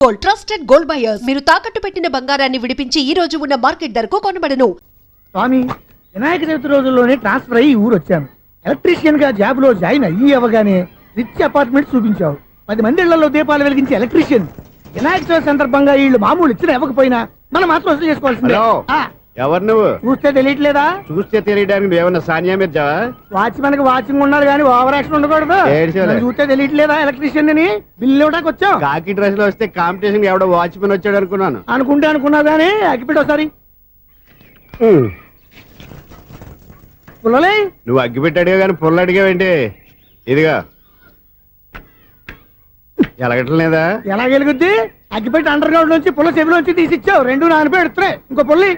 Trusted gold buyers మీరు తాకట్టు పెట్టిన బంగారాన్ని విడిపించి ఈ రోజు ఉన్న మార్కెట్ ధరకు కొనబడను. స్వామి, వినాయక చవితి రోజుల్లోనే ట్రాన్స్ఫర్ అయ్యి ఊరు వచ్చాను. ఎలక్ట్రీషియన్ గా జాబ్ లో జాయిన్ అయ్యి అవగానే రిచ్ అపార్ట్మెంట్ చూపించావు. 10 మంది ఇళ్లలో దీపాలు వెలిగించే ఎలక్ట్రీషియన్. వినాయక చవితి సందర్భంగా వీళ్ళు మామూలు ఇచ్చిన ఇవ్వకపోయినా మనం మాత్రం వసూలు చేసుకోవాల్సిందే. ఎవరు నువ్వు? చూస్తే తెలియట్లేదా? చూస్తే తెలియడానికి నువ్వేమన్నా సానియా మీర్జావా? వాచ్మెన్ కి వాచింగ్ ఉన్నారు కానీ ఓవర్ యాక్షన్ ఉండకూడదు. చూస్తే తెలియట్లేదా ఎలక్ట్రీషియన్ అని? బిల్లు ఇవ్వడానికి వచ్చావు. కాకి డ్రెస్ లో వస్తే కాంపిటీషన్ ఎవడో వాచ్మెన్ వచ్చాడు అనుకున్నాను. అనుకున్నావు కానీ అగ్గిపెట్టి ఒకసారి పుల్లలే. నువ్వు అగ్గిపెట్టి అడిగా కానీ పుల్ల అడిగావేంటి? ఇదిగా ఎలగట్లేదా? ఎలా వెలుగుద్ది? అగ్గిపెట్టి అండర్ గ్రౌండ్ నుంచి పుల్ల చెవిలోంచి తీసిచ్చావు. 2 నానిపోయి ఎడుతున్నాయి. ఇంకో పుల్లి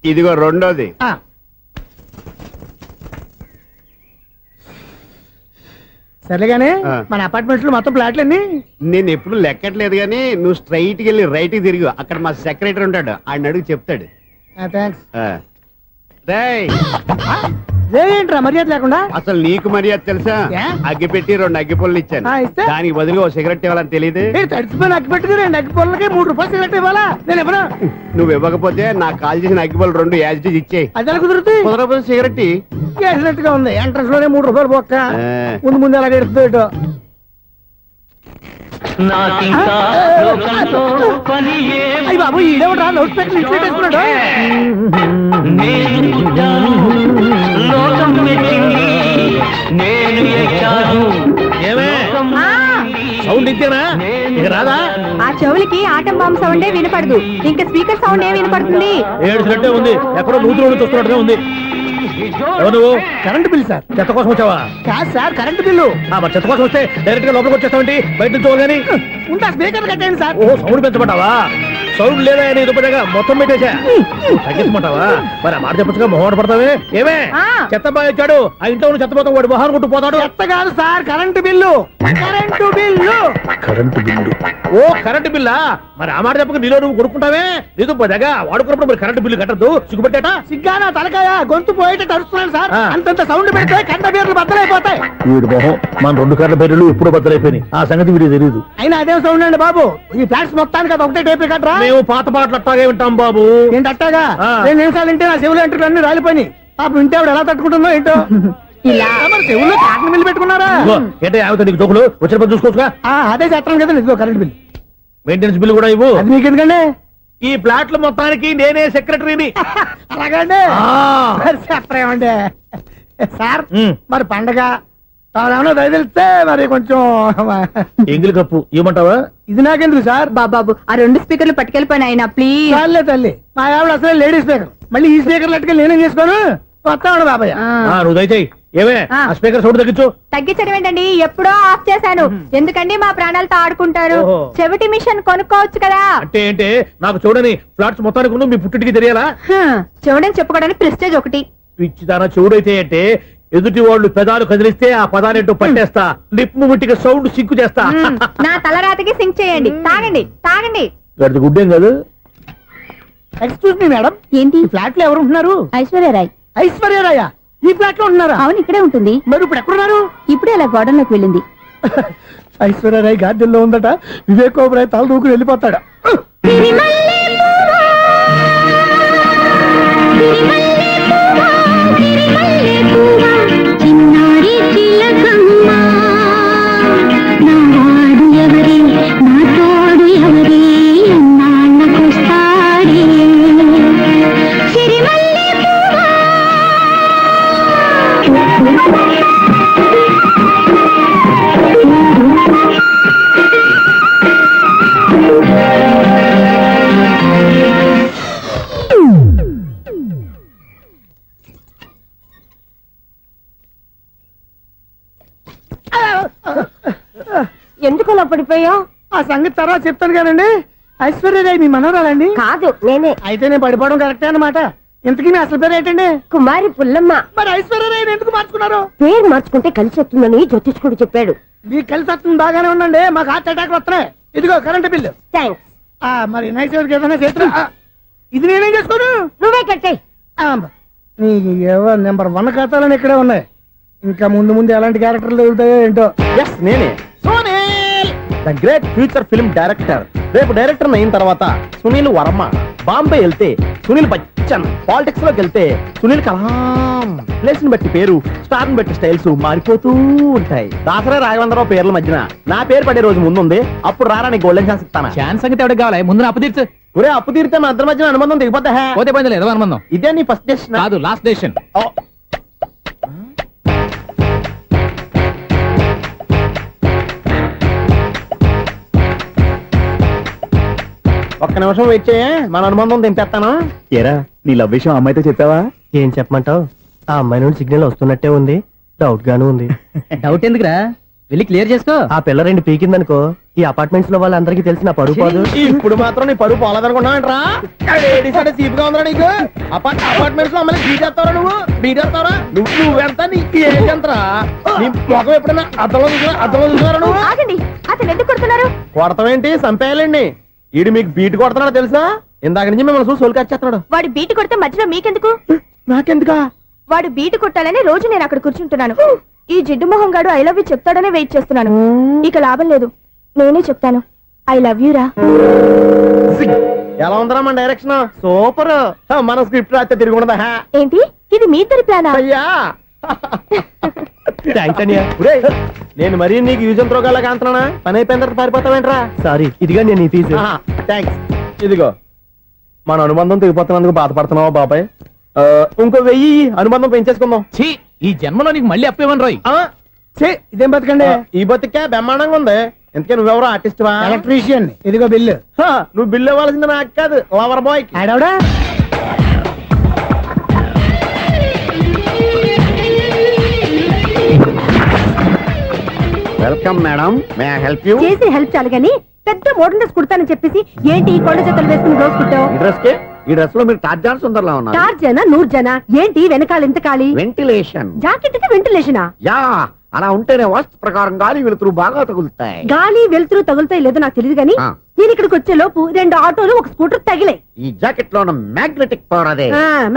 ఇదిగో రెండోది. సరేగానే మన అపార్ట్మెంట్స్ లో మొత్తం ఫ్లాట్లు అన్ని నేను ఎప్పుడు లెక్కట్లేదు కానీ నువ్వు స్ట్రైట్ కి వెళ్ళి రైట్ కి తిరిగి అక్కడ మా సెక్రటరీ ఉంటాడు, ఆయన అడుగు చెప్తాడు. థ్యాంక్స్. ఏంట్రా మర్యాద లేకుండా? అసలు నీకు మర్యాద తెలుసా? అగ్గి పెట్టి 2 అగ్గి పుల్లలు ఇచ్చాను, దానికి బదులుగా 1 సిగరెట్ ఇవ్వాలని తెలియదు. తడిచిపోయిన అగ్గి పెట్టుకు 2 అగ్గి పుల్లలకి 3 రూపాయలు సిగరెట్ ఇవ్వాలా? నేను ఇవ్వను. నువ్వు ఇవ్వకపోతే నాకు కాల్ చేసిన అగ్గి పుల్లలు 2 యాజిటీస్ ఇచ్చేయి. అది ఎలా కుదురుతుంది? కుదరపోతే సిగరెట్ వేసినట్టుగా ఉంది. ఎంట్రన్స్ లోనే 3 రూపాయలు పోక్క ముందు అలా ఎడుతుంది ఇటు. అయ్యి బాబు ఈడేవడా లౌడ్ స్పీకర్ ఇంట్లో వేసుకున్నాడు. సౌండ్ ఇంతేనా? ఇక రాదా? ఆ చెవులకి ఆటం బాంబు సౌండే వినపడదు, ఇంకా స్పీకర్ సౌండ్ ఏ వినపడుతుంది? ఏడుసినట్టే ఉంది. ఎక్కడో నూతులు చూస్తున్నట్టుగా ఉంది. నువ్వు కరెంట్ బిల్ సార్? చెత్త కోసం వచ్చావా? కాదు సార్, కరెంట్ బిల్లు. మరి చెత్త కోసం వస్తే డైరెక్ట్ గా లోపలికి వచ్చేస్తావంటి? బయట నుంచి కానీ ఉంటా. స్పీకర్ కట్టేయండి సార్. ఓ సౌండ్ పెంచమంటావా? సౌండ్ లేదా ఎదుపడగా మొత్తం పెట్టేసా. తగ్గించమంటావా? మరి ఆ మాట చెప్పచ్చుగా, మొహం పడతావే. ఏమే చెత్త బాగా ఇచ్చాడు, ఆ ఇంట్లో ఉన్న చెత్త పోతాం, వాడు మొహాన్ని కొట్టు పోతాడు. చెత్త కాదు sir, current bill. Current bill. Current bill. ఓ కరెంటు బిల్లా? మరి ఆ మాట చెప్పక నీలో నువ్వు కొడుకుంటావే. నీతో పోదాగా వాడుకున్నప్పుడు మరి కరెంటు బిల్లు కట్టద్దు. సిగ్గుపెట్టేట? సిగ్గానా తలకాయ? గొంతు పోయేటట్టు అరుస్తున్నాను సార్. అంతంత సౌండ్ పెడితే కంట బీర్లు బద్దలైపోతాయి. వీడు మొహం మన 2 కర్ల బీర్లు ఇప్పుడు బద్దలైపోయినాయి. ఆ సంగతి వీడికి తెలియదు. అయినా అదే సౌండ్ అండి బాబు. ఈ ఫ్లాట్స్ మొత్తానికి అది ఒకటే టైప్ కట్టరా? మేము పాత పాటలు అట్టాగే వింటాం బాబు. ఏంటి అట్టాగా? 2 నిమిషాలు వింటే నా చెవులు ఎంటర్ అన్ని రాలిపోయినాయి. పాపం వింటే ఆవిడ ఎలా తట్టుకుంటుందో ఏంటో. ఇలా మరి చెవుల్లో కాటన్ బిల్లు పెట్టుకున్నారా? ఏంటో యావత నీకు తోకులు వచ్చిన పని చూసుకోవచ్చుగా. అదే చేస్తాను కదా. ఇదిగో కరెంట్ బిల్, మెయింటెనెన్స్ బిల్లు కూడా ఇవ్వు. అది మీకు ఎందుకండి? ఈ ఫ్లాట్ల మొత్తానికి నేనే సెక్రటరీని. అలాగండి. చెప్పరేమండి సార్? మరి పండగ తాను దయదలిస్తే మరి కొంచెం ఎంగిలి కప్పు ఇవ్వమంటావా? ఇది నాకెందుకు సార్? బాబాబు ఆ 2 స్పీకర్లు పట్టుకెళ్ళిపోయిన ఆయన ప్లీజ్. చాలే తల్లి, మా ఆవిడ అసలే లేడీ స్పీకర్. మళ్ళీ ఈ స్పీకర్లు అట్టుకెళ్ళి నేనేం చేసుకోను? వస్తాడు బాబాయ్. నువ్వు దయచేయి. ఏమే ఆ స్పీకర్ సౌండ్ తగ్గించు. తగ్గించడం ఏంటండి, ఎప్పుడో ఆఫ్ చేశాను. ఎందుకండి మా ప్రాణాలతో ఆడుకుంటారు? చెవిటి మిషన్ కొనుక్కోవచ్చు కదా. అంటే ఏంటే నాకు చూడని ఫ్లాట్స్ మొత్తానికి మీ పుట్టింటికి తెలియాలా? చూడని చెప్పుకోవడానికి ప్రెస్టేజ్ ఒకటి. పిచ్చిదానా చెవుడైతే అంటే ఎదుటి వాళ్ళు పెదాలు కదిలిస్తే ఆ పదాలేంటో పట్టేస్తా. లిప్ ముట్టికి సౌండ్ సింకు చేస్తా. నా తలరాతకి సింక్ చేయండి. తాగండి తాగండి. గడిచి గుడ్డేం కాదు. ఎక్స్క్యూజ్ మీ మేడం, ఏంటి ఫ్లాట్ లో ఎవరు ఉంటున్నారు? ఐశ్వర్యరాయ్. ఐశ్వర్యరాయ ఈ ఫ్లాట్ లో ఉంటున్నారా? అవును, ఇక్కడే ఉంటుంది. మరి ఇప్పుడు ఎక్కడున్నారు? ఇప్పుడే అలా గోడంలోకి వెళ్ళింది. ఐశ్వర్యరాయ్ గార్డెన్ లో ఉందట. వివేక్ ఓబరాయ్ తల దూకుని వెళ్ళిపోతాడు. ఎందుకు అలా పడిపోయావు? ఆ సంగతి తర్వాత చెప్తాను కానండి. ఐశ్వర్యరాయ్ మీ మనవరాలండి? కాదు, నేనే. అయితే నేను పడిపోవడం కరెక్టే అన్నమాట. ఇంతకీ మీ అసలు పేరు ఏంటండి? కుమారి పుల్లమ్మ. మరి ఐశ్వర్యరాయ్ ఎందుకు మార్చుకున్నారు? పేరు మార్చుకుంటే కలిసి వస్తుందని జ్యోతిష్కుడు చెప్పాడు. మీకు కలిసి వస్తుంది బాగానే ఉండండి, మాకు హార్ట్ అటాక్ వస్తున్నాయి. ఇదిగో కరెంట్ బిల్లు. థ్యాంక్స్. మరి నైట్ ఏదైనా చేతులు ఇది నేనేం చేసుకోను? నువ్వే కట్టే. నెంబర్ 1 ఖాతాలని ఇక్కడే ఉన్నాయి. ఇంకా ముందు ముందు ఎలాంటి క్యారెక్టర్లు దొరుకుతాయో ఏంటో. నేనే the great future film director. రేపు డైరెక్టర్ అయిన తర్వాత సునీల్ వర్మ. బాంబే వెళ్తే సునీల్ బచ్చన్. పాలిటిక్స్ లోకి వెళ్తే సునీల్ కలాం. ప్లేస్ ని బట్టి పేరు, స్టార్ ని బట్టి స్టైల్స్ మారిపోతూ ఉంటాయి. దాసరా రాఘవేంద్రరావు పేర్ల మధ్యన నా పేరు పడే రోజు ముందుంది. అప్పుడు రారా నీ గోల్డెన్ ఛాన్స్ ఇస్తాను. ఛాన్స్ సంగతి ఎవరికి కావాలి? ముందు అప్పు తీర్చు. ఒరే అప్పు తీరితే మన ఇద్దరి మధ్యన అనుబంధం దిగిపోతా. పోతే పోయింది లేదు అనుబంధం. ఇదే నీ ఫస్ట్ డెస్టినేషన్ కాదు, లాస్ట్ డెసిషన్. ఒక్క నిమిషం వెయిట్ చేయ, మన అనుబంధం దింపేస్తాను. ఏరా నీ లవ్ విషయం అమ్మాయితో చెప్పావా? ఏం చెప్పమంటావు? ఆ అమ్మాయి నుండి సిగ్నల్ వస్తున్నట్టే ఉంది, డౌట్ గాను ఉంది. డౌట్ ఎందుకురా, వెళ్ళి క్లియర్ చేసుకో. ఆ పిల్ల రెండు పీకిందనుకో, ఈ అపార్ట్మెంట్స్ లో వాళ్ళందరికీ తెలిసిన పరువు పోదు. ఇప్పుడు మాత్రం నీ పరువు పోలేదనుకున్నావంటరా? సీపుగా ఉందా నీకు? అపార్ట్మెంట్స్ లో అమ్మని బీటేస్తావరా? బీటేస్తావరా? నువ్వెంత నీకు ఏంటంతరా? నీ ముఖం ఎప్పుడైనా అర్థంలో చూసారా నువ్వు? ఆగండి, అతను ఎందుకు కొడుతున్నారు? కొడతావేంటి? చంపేయాలండి. ఈడు మీకు బీట్ కొడుతున్నాడు తెలుసా? ఇందాక నుంచి మిమ్మల్ని చూసి సోల్కొచ్చేస్తున్నాడు. వాడు బీటు కొడితే మధ్యలో మీకెందుకు? నాకెందుకా? వాడు బీటు కొట్టాలని రోజు నేను అక్కడ కూర్చుంటున్నాను. ఈ జిడ్డు మొహం గాడు ఐ లవ్ యూ చెప్తాడనే వెయిట్ చేస్తున్నాను. ఇక లాభం లేదు, నేనే చెప్తాను ఐ లవ్ యూ రా. ఎలా ఉందరా మన డైరెక్షన్? సూపర్. మన స్క్రిప్ట్ రాస్తే తిరిగి ఉండదా? ఏంటి ఇది మీ ఇద్దరి ప్లానా? అయ్యా ఒరేయ్, నేను మరీ నీకు యూజన్ త్రోగాలా కాంతనా? పని అయిపోయిన తర్వాత పారిపోతావేంట్రా? సారీ, ఇదిగా నేను ఈ ఫీజు. థ్యాంక్స్. ఇదిగో, మన అనుబంధం తెగిపోతున్నందుకు బాధపడుతున్నావా బాబాయ్? ఇంకో 1000 అనుబంధం పెంచేసుకుందాం. ఛీ, ఈ జన్మలో నీకు మళ్ళీ అప్పు ఇవ్వను రోయ్. ఇదేం బతకండి? ఈ బతికే బ్రహ్మాండంగా ఉంది. ఎందుకే నువ్వెవరో ఆర్టిస్ట్ వా? ఎలక్ట్రీషియన్. ఇదిగో బిల్లు. నువ్వు బిల్లు ఇవ్వాల్సింది నాకు కాదు, లవర్ బాయ్. ఆడవడా? Welcome madam, may I help you? చేసి హెల్ప్ చాలు గాని పెద్ద మోడల్ డ్రెస్ కుడతానని చెప్పేసి ఏంటి ఈ కొండ జతలు వేసుకుని రోజు కుట్టావు? ఈ డ్రెస్ లో మీరు టార్జాన్ సుందర్లా ఉన్నారు. 4 జన 100 జన ఏంటి వెనకాల ఎంత ఖాళీ? వెంటిలేషన్. జాకెట్ కి వెంటిలేషనా? యా, అలా ఉంటేనే వాస్తు ప్రకారం గాలి వెలుతురు బాగా తగులుతాయి. గాలి వెలుతురు తగులుతాయి లేదో నాకు తెలియదు గాని ఆ. నేను ఇక్కడికి వచ్చే లోపు 2 ఆటోలు ఒక స్కూటర్ తగిలే. ఈ జాకెట్ లో ఉన్న మ్యాగ్నెటిక్ పవర్ అదే.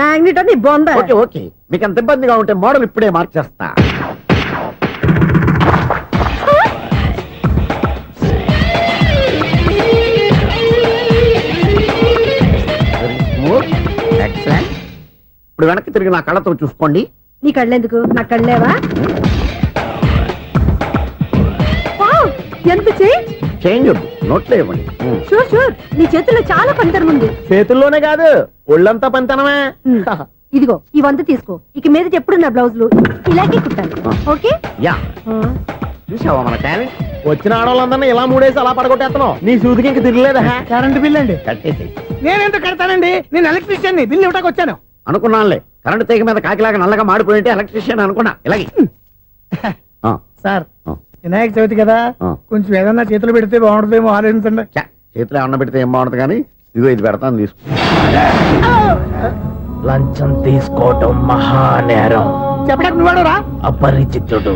మ్యాగ్నెట్ అని బొంద. ఓకే ఓకే, మీకు అంత ఇబ్బందిగా ఉంటే మోడల్ ఇప్పుడే మార్చేస్తా. ఎక్సలెంట్. ఇప్పుడు వెనక్కి తిరిగి నా కళ్ళతో చూసుకోండి. నీ కళ్ళెందుకు? నా కళ్ళేవా? వావ్, ఎంత చేంజ్. చేంజ్ వద్దు, నోట్లో ఇవ్వండి. షూర్ షూర్, నీ చేతుల్లో చాలా పనితనం ఉంది. చేతుల్లోనే కాదు, ఒళ్ళంతా పంతనమే. ఇదిగో ఈ 100 తీసుకో. ఇక మీద ఎప్పుడు నా బ్లౌజులు ఇలాగే కుట్టాను. ఓకే? యా, చూసావా మన టాలెంట్? వచ్చిన ఆడవాళ్ళందరినీ ఇలా మూడేసి అలా పడగొట్టేస్తున్నావు. నీ సూదికి ఇంక తిరగలేదా? కరెంట్ బిల్ అండి. కట్టేసి నేనెందుకు కడతానండి? నేను ఎలక్ట్రీషియన్ ని, బిల్లు ఇవ్వడానికి వచ్చాను. అనుకున్నానులే, కరెంట్ తీగ మీద కాకిలాగా నల్లగా మాడిపోయింటే ఎలక్ట్రీషియన్ అనుకున్నా. ఇలాగే సార్, వినాయక చవితి కదా, ఆ. కొంచెం ఏదన్నా చేతులు పెడితే బాగుంటుందేమో ఆలోచించండి. చేతిలో అన్న పెడితే ఏం బాగుంటుంది కానీ ఇదిగో ఇది పెడతాను, తీసుకో. లంచం తీసుకోవటం మహానేరం. చెప్పడానికి నువ్వాడురా? అపరిచితుడు.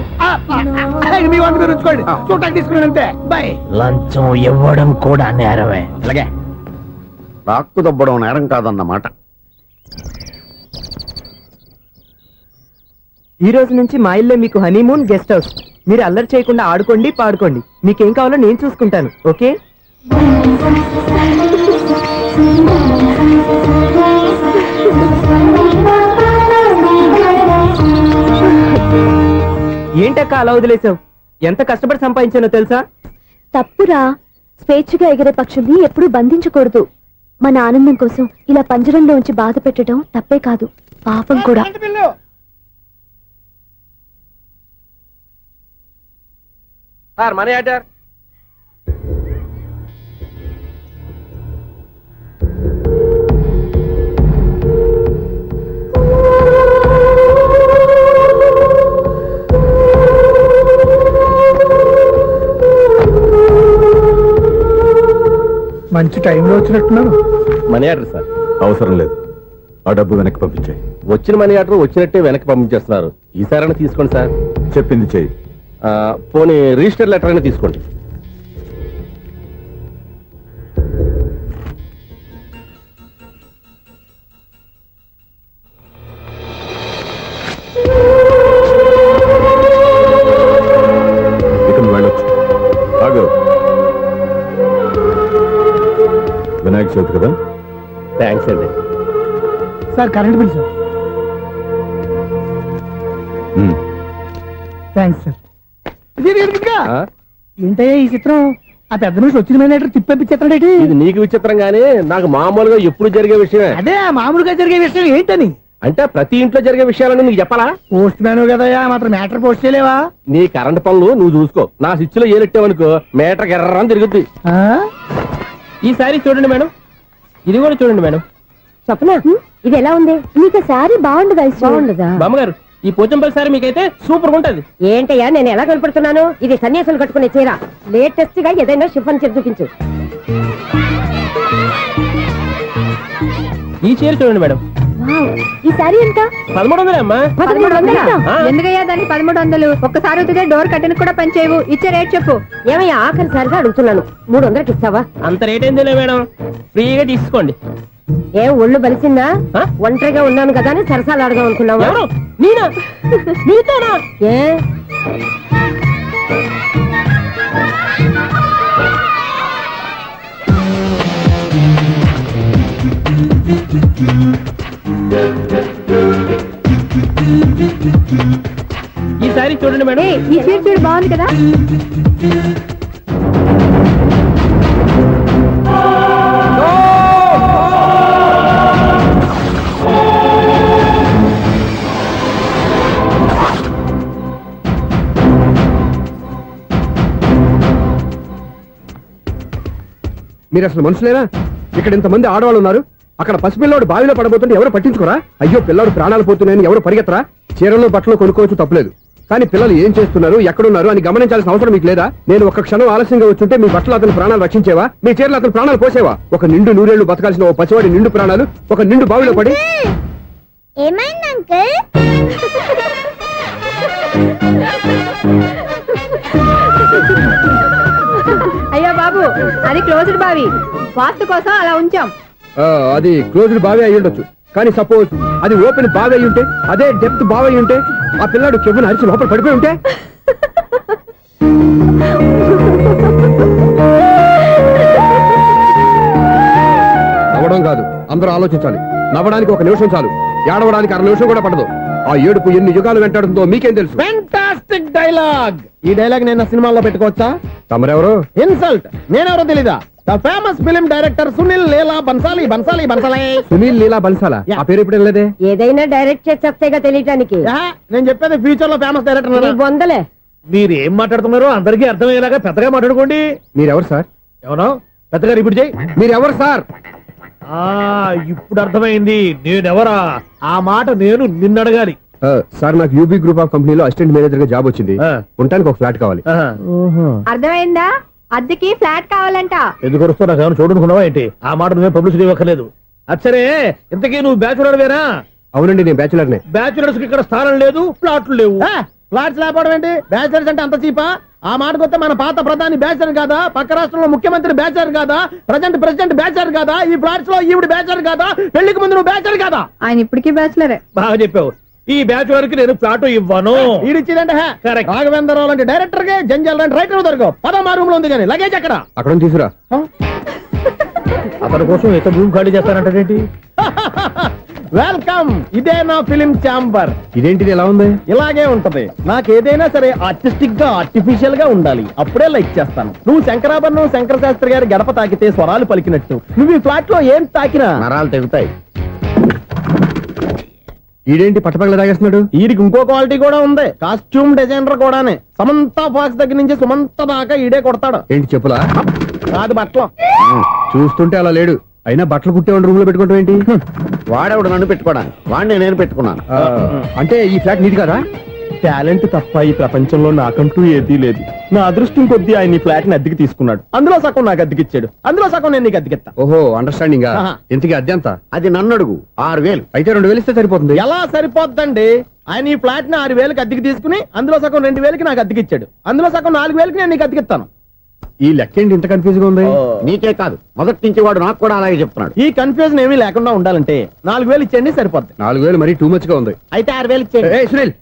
మీ వంద మీరు ఉంచుకోండి, చూడటానికి తీసుకున్నాను అంతే. బాయ్. లంచం ఇవ్వడం కూడా నేరమే. అలాగే, రాక్కు దబ్బడం నేరం కాదన్నమాట. ఈ రోజు నుంచి మా ఇల్లే మీకు హనీమూన్ గెస్ట్ హౌస్. మీరు అల్లరి చేయకుండా ఆడుకోండి, పాడుకోండి. మీకేం కావాలో నేను చూసుకుంటాను. ఓకే? ఏంటక్క అలా వదిలేసావు? ఎంత కష్టపడి సంపాదించానో తెలుసా? తప్పురా, స్వేచ్ఛగా ఎగిరే పక్షుల్ని ఎప్పుడూ బంధించకూడదు. మన ఆనందం కోసం ఇలా పంజరంలో ఉంచి బాధ పెట్టడం తప్పే కాదు, పాపం కూడా. Sir, money order. మంచి టైంలో వచ్చినట్టున్నారు. Money order sir. అవసరం లేదు, ఆ డబ్బు వెనక్కి పంపించాయి. వచ్చిన మనీ ఆర్డర్ వచ్చినట్టే వెనక్కి పంపించేస్తున్నారు. ఈసారైనా తీసుకోండి సార్. చెప్పింది చెయ్యి. పోనీ రిజిస్టర్ లెటర్ అయినా తీసుకోండి. ఇక నువ్వు వెళ్ళొచ్చు. ఆగు. వినాయక చవితి కదా. థ్యాంక్స్ అండి. Sir current bill sir. Um. Thanks sir. ఏంటయ్యా ఈ చిత్రం? ఆ పెద్ద నుంచి వచ్చిన మేనేటర్ తిప్పించేస్తాడేటి? ఇది నీకు విచిత్రం గానీ నాకు మామూలుగా ఎప్పుడు జరిగే విషయమే. అదే ఆ మామూలుగా జరిగే విషయం ఏంటని? అంటే ప్రతి ఇంట్లో జరిగే విషయాలను నీకు చెప్పాలా? పోస్ట్ మ్యాన్ కదయ్యా, మాత్రం మ్యాటర్ పోస్ట్ చేయలేవా? నీ కరెంట్ పనులు నువ్వు చూసుకో. నా స్విచ్ లో ఏలెట్టావనుకో మీటర్ ఎర్రని తిరుగుద్ది. ఈసారి చూడండి మేడం, ఇది కూడా చూడండి మేడం. చెప్పనా ఇది ఎలా ఉంది? నీకు శారీ బాగుండదా? బాగుండదా? బామ్మగారు, ఈ పోచంపల్లి సారీ మీకైతే సూపర్ ఉంటది. ఏంటయ్యా నేను ఎలా కనపడుతున్నాను? ఇది సన్యాసులు కట్టుకునే చీర. లేటెస్ట్ గా ఏదైనా షిఫన్ చేసి చూపించు. ఈ చీర చూడండి మేడం, ఈ శారీ ఎంత? 1300 అమ్మా. 1300? ఎందుకయ్యా దాన్ని 1300? ఒక్కసారి ఉతితే డోర్ కట్టెను కూడా పనిచేయవు. ఇచ్చే రేట్ చెప్పు. ఏమయ్యా ఆఖరిసారిగా అడుగుతున్నాను, 300కి ఇస్తావా? అంత రేట్ ఏందిలే మేడం, ఫ్రీగా తీసుకోండి. ఏం ఒళ్ళు బలిసిందా? ఆ? ఒంటరిగా ఉన్నాను కదా అని సరసాలు అడదాం అనుకున్నావా? ఎవరు? నేనా? మీతోనా? ఏ ఈ సారీ చూడండి మేడం. ఈ చీర చూడు బాగుంది కదా. మీరు అసలు మనుషులేనా? ఇక్కడ ఇంతమంది ఆడవాళ్ళు ఉన్నారు, అక్కడ పసిపిల్లాడు బావిలో పడబోతుంటే ఎవరు పట్టించుకోరా? అయ్యో పిల్లాడు ప్రాణాలు పోతున్నాయని ఎవరు పరిగెత్తరా? చీరలు బట్టలు కొనుక్కోవచ్చు తప్పులేదు, కానీ పిల్లలు ఏం చేస్తున్నారు, ఎక్కడున్నారు అని గమనించాల్సిన అవసరం మీకు లేదా? నేను ఒక్క క్షణం ఆలస్యంగా వచ్చుంటే మీ బట్టలు అతని ప్రాణాలు రక్షించేవా? మీ చీరలు అతని ప్రాణాలు పోసేవా? ఒక నిండు నూరేళ్లు బతకాల్సిన ఓ పసివాడి నిండు ప్రాణాలు ఒక నిండు బావిలో పడి. ఏమైంది అంకుల్? అయ్యో బాబు, అది క్లోజ్డ్ బావి, వాస్తు కోసం అలా ఉంచాం. అది క్లోజ్డ్ బావి అయి ఉండొచ్చు, కానీ సపోజ్ అది ఓపెన్ బావి అయి ఉంటే, అదే డెప్త్ బావి అయి ఉంటే, ఆ పిల్లాడు కెవ్వున అరిచి లోపల పడిపోయి ఉంటే? నవ్వడం కాదు, అందరూ ఆలోచించాలి. నవ్వడానికి ఒక నిమిషం చాలు, ఏడవడానికి 1/2 నిమిషం కూడా పడదు. ఆ ఏడుపు ఎన్ని యుగాలు వెంటాడుతుందో మీకేం తెలుసు? Fantastic dialogue. ఈ డైలాగ్ నేను సినిమాలో పెట్టుకోవచ్చా? తమరెవరు? ఇన్సల్ట్. నేనెవరో తెలీదా? The famous film director Sunil Leela Bhansali. Bhansali Bhansali. Sunil Leela బన్సాలా? ఆ పేరు ఇప్పుడు లేదే. ఏదైనా డైరెక్ట్ చేసి వస్తేగా తెలియటానికి. నేను చెప్పేది ఫ్యూచర్ లో ఫేమస్ డైరెక్టర్. నీ బొందలే. మీరు ఏం మాట్లాడుతున్నారో అందరికీ అర్థమయ్యేలాగా పెద్దగా మాట్లాడుకోండి. మీరెవరు సార్? ఎవరో పెద్దగా రిపీట్ చేయి. మీరెవరు సార్? ఇప్పుడు అర్థమైంది నేనెవరా. ఆ మాట నేను నిన్ను అడగాలి. సార్ నాకు యూబీ గ్రూప్ ఆఫ్ కంపెనీలో అసిస్టెంట్ మేనేజర్ గా జాబ్ వచ్చింది. ఉండడానికి ఒక ఫ్లాట్ కావాలి. అర్థమైందా? అద్దెకి ఫ్లాట్ కావాలంట. ఎందుకు వస్తావు? నాకు ఏమైనా చూడనుకున్నావా ఏంటి? ఆ మాట నువ్వే పబ్లిసిటీ ఇవ్వక్కర్లేదు. అచ్చరే, ఇంతకీ నువ్వు బ్యాచులర్ వేరా? అవునండి, నేను బ్యాచులర్నే. బ్యాచులర్స్ కి ఇక్కడ స్థానం లేదు, ఫ్లాట్లు లేవు. ఫ్లాట్స్ లేకపోవడం ఏంటి? బ్యాచులర్స్ అంటే అంత చీపా? ఆ మాటకొస్తే మన పాత ప్రధాని బ్యాచర్ కాదా? పక్క రాష్ట్రంలో ముఖ్యమంత్రి బ్యాచర్ కాదా? ప్రెసిడెంట్ బ్యాచర్ కాదా? ఈ ఫ్లాట్స్ లో ఈవిడ బ్యాచర్ కాదా? పెళ్లికి ముందు నువ్వు బ్యాచర్ కాదా? ఆయన ఇప్పటికీ బ్యాచులరే. బాగా చెప్పావు. ఈ బ్యాచులర్ కి నేను ఫ్లాట్ ఇవ్వను. ఇడిచ్చిందంటే రాఘవేంద్రరావు లాంటి డైరెక్టర్ కి జంజల్ లాంటి రైటర్ దొరకవు. 13 రూమ్ లో ఉంది కానీ లగేజ్ అక్కడ. అక్కడ తీసుకురా. అతని కోసం ఎంత రూమ్ ఖాళీ చేస్తానంటే వెల్కమ్. ఇదే నా ఫిలిం ఛాంబర్. ఇదేంటిది ఎలా ఉంది? ఇలాగే ఉంటది. నాకు ఏదైనా సరే ఆర్టిస్టిక్ గా ఆర్టిఫిషియల్ గా ఉండాలి, అప్పుడే లైక్ చేస్తాను. నువ్వు శంకరాభరణం శంకర శాస్త్రి గారి గడప తాకితే స్వరాలు పలికినట్టు నువ్వు ఈ ఫ్లాట్ లో ఏం తాకినా నరాలు తెగుతాయి. ఈడేంటి పట్టపగల తాగేస్తున్నాడు? వీడికి ఇంకో క్వాలిటీ కూడా ఉంది. కాస్ట్యూమ్ డిజైనర్ కూడానే. సమంత ఫాక్స్ దగ్గర నుంచి సుమంత దాకా ఈడే కొడతాడు. ఏంటి చెప్పులా? కాదు, బట్టలు. చూస్తుంటే అలా లేడు. అయినా బట్టలు కుట్టేవాడి రూమ్ లో పెట్టుకోవడం ఏంటి? వాడేవాడు నన్ను పెట్టుకోవడానికి, వాడిని నేను పెట్టుకున్నాను. అంటే ఈ ఫ్లాట్ నీది కదా? టాలెంట్ తప్ప ఈ ప్రపంచంలో నాకంటూ ఏదీ లేదు. నా అదృష్టం కొద్దీ ఆయన ఈ ఫ్లాట్ ని అద్దెకి తీసుకున్నాడు. అందులో సగం నాకు అద్దెకిచ్చాడు, అందులో సగం నేను నీకు అద్దెకిస్తా. ఓహో, అండర్స్టాండింగ్. ఇంతకీ అద్దె ఎంత? అది నన్ను అడుగు. 6000. అయితే 2000 ఇస్తే సరిపోతుంది. ఎలా సరిపోద్దండి? ఆయన ఈ ఫ్లాట్ ని 6000కి అద్దెకి తీసుకుని అందులో సగం 2000కి నాకు అద్దెకిచ్చాడు, అందులో సగం 4000కి నేను నీకు అద్దెకిస్తాను. ఈ లెక్క ఏంటి ఇంత కన్ఫ్యూజ్ గా ఉంది? నీకే కాదు, మొదటి నుంచి వాడు నాకు కూడా అలాగే చెప్తున్నాడు. ఈ కన్ఫ్యూజన్ ఏమీ లేకుండా ఉండాలంటే 4000 ఇచ్చేయండి, సరిపోద్ది. 4000 మరీ టూ మచ్ గా ఉంది. అయితే 6000 ఇచ్చేయండి. ఏయ్ సునీల్,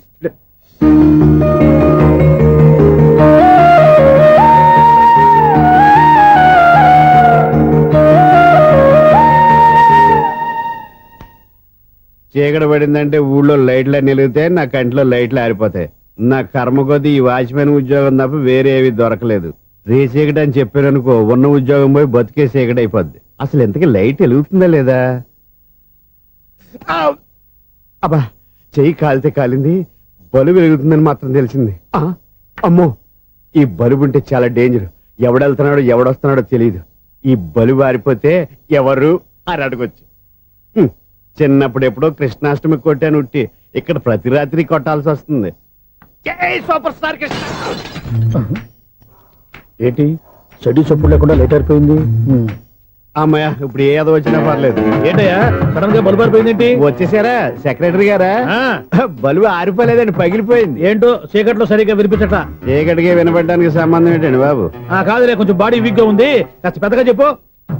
చీకటి పడిందంటే ఊళ్ళో లైట్లు అన్ని వెలుగుతాయి, నా కంట్లో లైట్లు ఆరిపోతాయి. నా కర్మ కొద్దీ ఈ వాచ్మెన్ ఉద్యోగం తప్ప వేరే ఏవి దొరకలేదు. రే చీకటి అని చెప్పారనుకో, ఉన్న ఉద్యోగం పోయి బతికే చీకటి అయిపోద్ది. అసలు ఇంతకీ లైట్ వెలుగుతుందా లేదా? అబ్బా, చెయ్యి కాలితే కాలింది, బలుబు వెలుగుతుందని మాత్రం తెలిసింది. అమ్మో, ఈ బలుబు ఉంటే చాలా డేంజర్. ఎవడెళ్తున్నాడో ఎవడొస్తున్నాడో తెలియదు. ఈ బలుబు ఆరిపోతే ఎవరు అని అడగొచ్చు. చిన్నప్పుడు ఎప్పుడో కృష్ణాష్టమి కొట్టాను ఉట్టి, ఇక్కడ ప్రతి రాత్రి కొట్టాల్సి వస్తుంది. జై సూపర్ స్టార్ కృష్ణ. ఏంటి చెడు చప్పుడు లేకుండా లేట్ అయిపోయింది. అమ్మయ్య, ఇప్పుడు ఏదో వచ్చినా పర్లేదు. ఏంటయ్యా సడన్ గా బల్బు ఆరిపోయిందేంటి? వచ్చేసారా సెక్రటరీ గారా? బలుబు ఆరిపోలేదండి, పగిలిపోయింది. ఏంటో చీకట్లో సరిగ్గా వినిపించట. చీకటికి వినపడడానికి సంబంధం ఏంటండి బాబు? కాదులే, కొంచెం బాడీ వీక్ గా ఉంది, కాస్త పెద్దగా చెప్పు.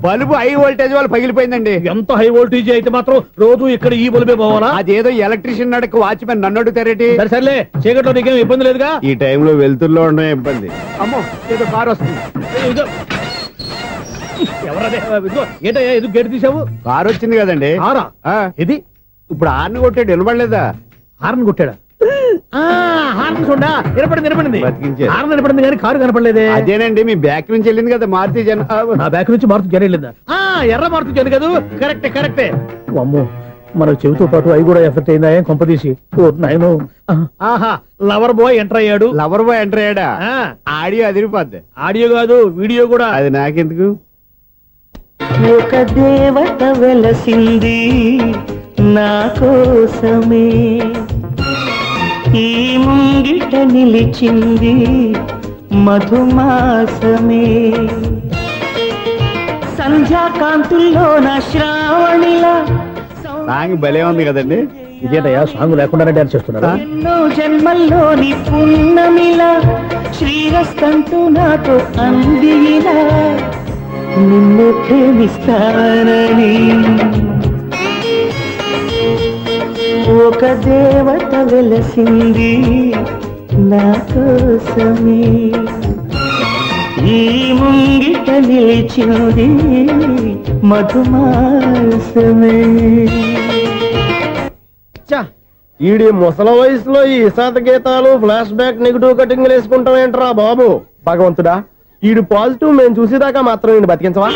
బల్బు హై వోల్టేజ్ వాళ్ళు పగిలిపోయిందండి. ఎంత హై వోల్టేజ్ అయితే మాత్రం రోజు ఇక్కడ ఈ బల్బే పోవాలా? అదేదో ఎలక్ట్రీషియన్ నడక వాచ్మెన్ నన్ను అడుగుతారేటి? సరే సర్లే, చీకట్లో నీకేం ఇబ్బంది లేదుగా? ఈ టైంలో వెళ్తుల్లో ఉండడం ఇబ్బంది. అమ్మో, ఏదో కారు వస్తుంది. ఇదిగో. ఎవరదే? ఇదిగో, ఏంటయ్యా ఎదుగు గేటు తీసావు? కారు వచ్చింది కదండి. కారా? ఇది ఇప్పుడు హార్న్ కొట్టాడు, వినపడలేదా? హార్న్ కొట్టాడా? హార్న్ చూడా వినపడింది. బతికించారు. హార్న్ వినపడింది కానీ కారు కనపడలేదే. అదేనండి, మీ బ్యాక్ నుంచి వెళ్ళింది కదా మారుతి జన. నా బ్యాక్ నుంచి మారుతి జన వెళ్ళిందా? ఎర్ర మారుతి జన కదా? కరెక్టే. అమ్మో, మన చెవితో పాటు అవి కూడా ఎఫెక్ట్ అయిందా? ఏం కొంపదీసి నాయను. ఆహా, లవర్ బాయ్ ఎంటర్ అయ్యాడు. లవర్ బాయ్ ఎంటర్ అయ్యాడా? ఆడియో అదిరిపోద్ది. ఆడియో కాదు, వీడియో కూడా. అది నాకెందుకు? ఒక దేవత వెలసింది నా కోసమే, ఈ ముంగిట నిలిచింది మధుమాసమే, సంధ్యాకాంతుల్లో నా శ్రావణిలా సాంగ్ భలే ఉంది కదండి. ఇదేంటయ్యా సాంగ్ లేకుండానే డాన్స్ చేస్తున్నారా? ఎన్నో జన్మల్లోని పున్నమిలా శ్రీరస్తంటూ నాతో అందిలా నిన్ను ప్రేమిస్తానని, ఒక దేవత వెలసింది నా కోసమే, ఈ ముంగిట నిలిచింది మధుమాసమే. ఈడి ముసల వయసులో ఈ ఇసాత గీతాలు, ఫ్లాష్ బ్యాక్, నెగిటివ్ కటింగ్ వేసుకుంటాం ఏంట్రా బాబు? భగవంతుడా, ఈడు పాజిటివ్ మేము చూసేదాకా మాత్రం ఈయన బతికించవా?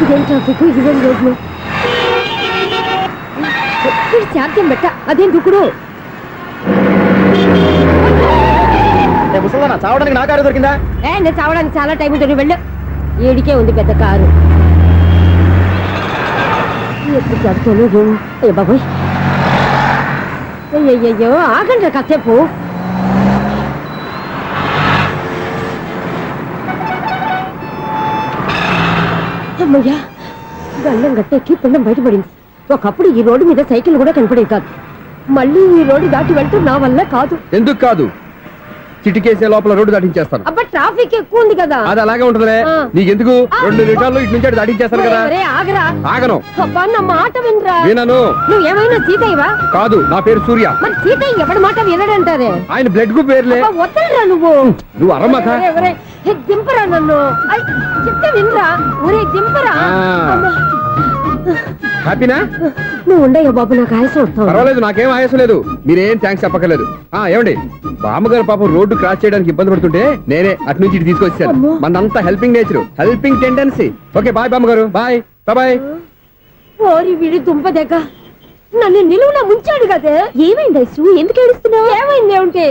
ఇదేం ట్రాఫిక్, ఇదేం రోడ్లు, చార్జం పెట్ట, అదేం దుక్కుడు. ముసలనా చావడానికి నా కారు దొరికిందా? నేను చావడానికి చాలా టైం ఉంటుంది, వెళ్ళు. ఏడికే ఉంది పెద్ద కారు. ఎప్పుడు చదువుతాను ఏ బాబోయ్. అయ్యయ్యో, ఆగండి కాసేపు. అమ్మయ్యా, గల్లం గట్టెక్కి పిండం బయటపడింది. ఒకప్పుడు ఈ రోడ్డు మీద సైకిల్ కూడా కనపడేది కాదు. మళ్ళీ ఈ రోడ్డు దాటి వెళ్తూ నా వల్ల కాదు. ఎందుకు కాదు? చిటికేసే లోపల రోడ్డు దాటించేస్తాను. అబ్బా, ట్రాఫిక్ ఎక్కువ ఉంది కదా. అది అలాగే ఉంటదిలే. నీకెందుకు? 2 నిమిషాల్లో ఇటు నుంచి దాటించేస్తాను కదా. ఆగరా. ఆగను. అబ్బా, నా మాట వినరా. వినను. నువ్వు ఏమైనా సీతయ్యవా? కాదు, నా పేరు సూర్య. మరి సీతయ్య ఎవడి మాట వినడంటారే? ఆయన బ్లడ్ గ్రూప్ పేర్లే. వద్దరా నువ్వు. నువ్వు అరమ్మక. దింపరా నన్ను. చెప్తే వినరా. ఒరే దింపరా. హ్యాపీనా? నువ్వు ఉండయ్యా బాబు, నాకు ఆయాసం వస్తావు. పర్వాలేదు, నాకేం ఆయాసం లేదు. మీరేం థ్యాంక్స్ చెప్పక్కర్లేదు. ఏమండి, బామ్మగారు పాపం రోడ్డు క్రాస్ చేయడానికి ఇబ్బంది పడుతుంటే నేనే అటు నుంచి ఇటు తీసుకొచ్చాను. మనంతా helping nature, helping tendency. Okay, bye బామ్మగారు. Bye bye. ఓరి వీడి దుంపదగ్గ, నన్ను నిలువులా ముంచాడు కదే. ఏమైంది ఐసు? ఎందుకు ఏడుస్తున్నావు? ఏమైంది ఏమిటి?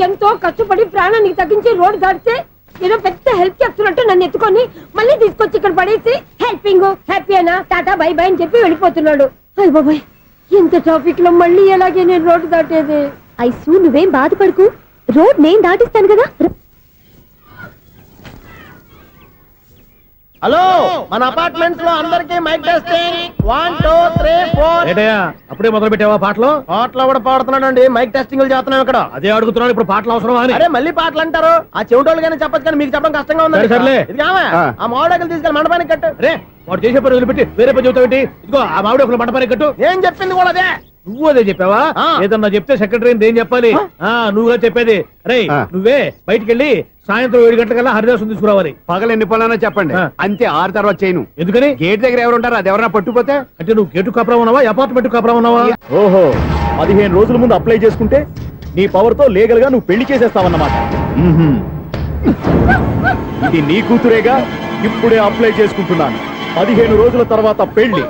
ఎంతో కష్టపడి ప్రాణానికి తగ్గించి రోడ్డు దాటితే ఏదో పెద్ద హెల్ప్ చేస్తున్నట్టు నన్ను ఎత్తుకొని మళ్ళీ తీసుకొచ్చి ఇక్కడ పడేసి హెల్పింగ్ హ్యాపీ అయినా టాటా బై బై అని చెప్పి వెళ్ళిపోతున్నాడు. అయ్య బాబాయ్, ఇంత ట్రాఫిక్ లో మళ్ళీ ఎలాగే నేను రోడ్డు దాటేది? ఐసు, నువ్వేం బాధపడకు, రోడ్ నేను దాటిస్తాను కదా. హలో, మన అపార్ట్మెంట్స్ లో అందరికి మైక్ టెస్టింగ్. 1 2 3 4. ఏటయ్యా, అప్పుడే మొదలు పెట్టావా పాటలు? పాటలు కూడా పాడుతున్నాడు అండి. మైక్ టెస్టింగ్ చేస్తున్నాం ఇక్కడ. అదే అడుగుతున్నాడు, ఇప్పుడు పాటలు అవసరమా అని. అరే మళ్ళీ పాటలు అంటారు. ఆ చెవిటోళ్ళు కానీ చెప్పచ్చు, కానీ మీకు చెప్పడం కష్టంగా ఉంది. సర్లే, ఆ మామిడాకులు తీసుకెళ్ళి మండపానికి కట్టు. రే, వాడు చేసే పని వదిలిపెట్టి వేరే పని చెబుతావు ఏంటి? ఇదిగో ఆ మామిడాకులు మండపానికి కట్టు. నేను చెప్పింది కూడా అదే. నువ్వు అదే చెప్పావా? ఆ. ఏదన్నా చెప్తే సెక్రటరీ ఏం చెప్పాలి? నువ్వుగా చెప్పేది. రే ఆ. నువ్వే బయటికి వెళ్ళి సాయంత్రం 7 గంటలకల్లా హరిదాసు తీసుకురావాలి. పగలు ఎన్ని పనులన్నా చెప్పండి, ఆ. అంతే 6 తర్వాత చేయను. ఎందుకని? గేట్ దగ్గర ఎవరు ఉంటారు, అది ఎవరన్నా పట్టుపోతే? అంటే నువ్వు గేటు కాపురం ఉన్నావా, అపార్ట్మెంట్ కాపురం ఉన్నావా? ఓహో 15 రోజుల ముందు అప్లై చేసుకుంటే నీ పవర్ తో లీగల్ గా నువ్వు పెళ్లి చేసేస్తావన్నమాట. ఇది నీ కూతురేగా, ఇప్పుడే అప్లై చేసుకుంటున్నాను. 15 రోజుల తర్వాత పెళ్లి,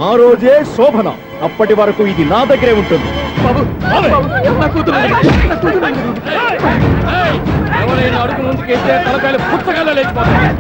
ఆ రోజే శోభన. అప్పటి వరకు ఇది నా దగ్గరే ఉంటుంది. ఎవరైనా అడుగు ముందుకేస్తే తలకాయలు పుచ్చకాయలు లేచిపోతాయి.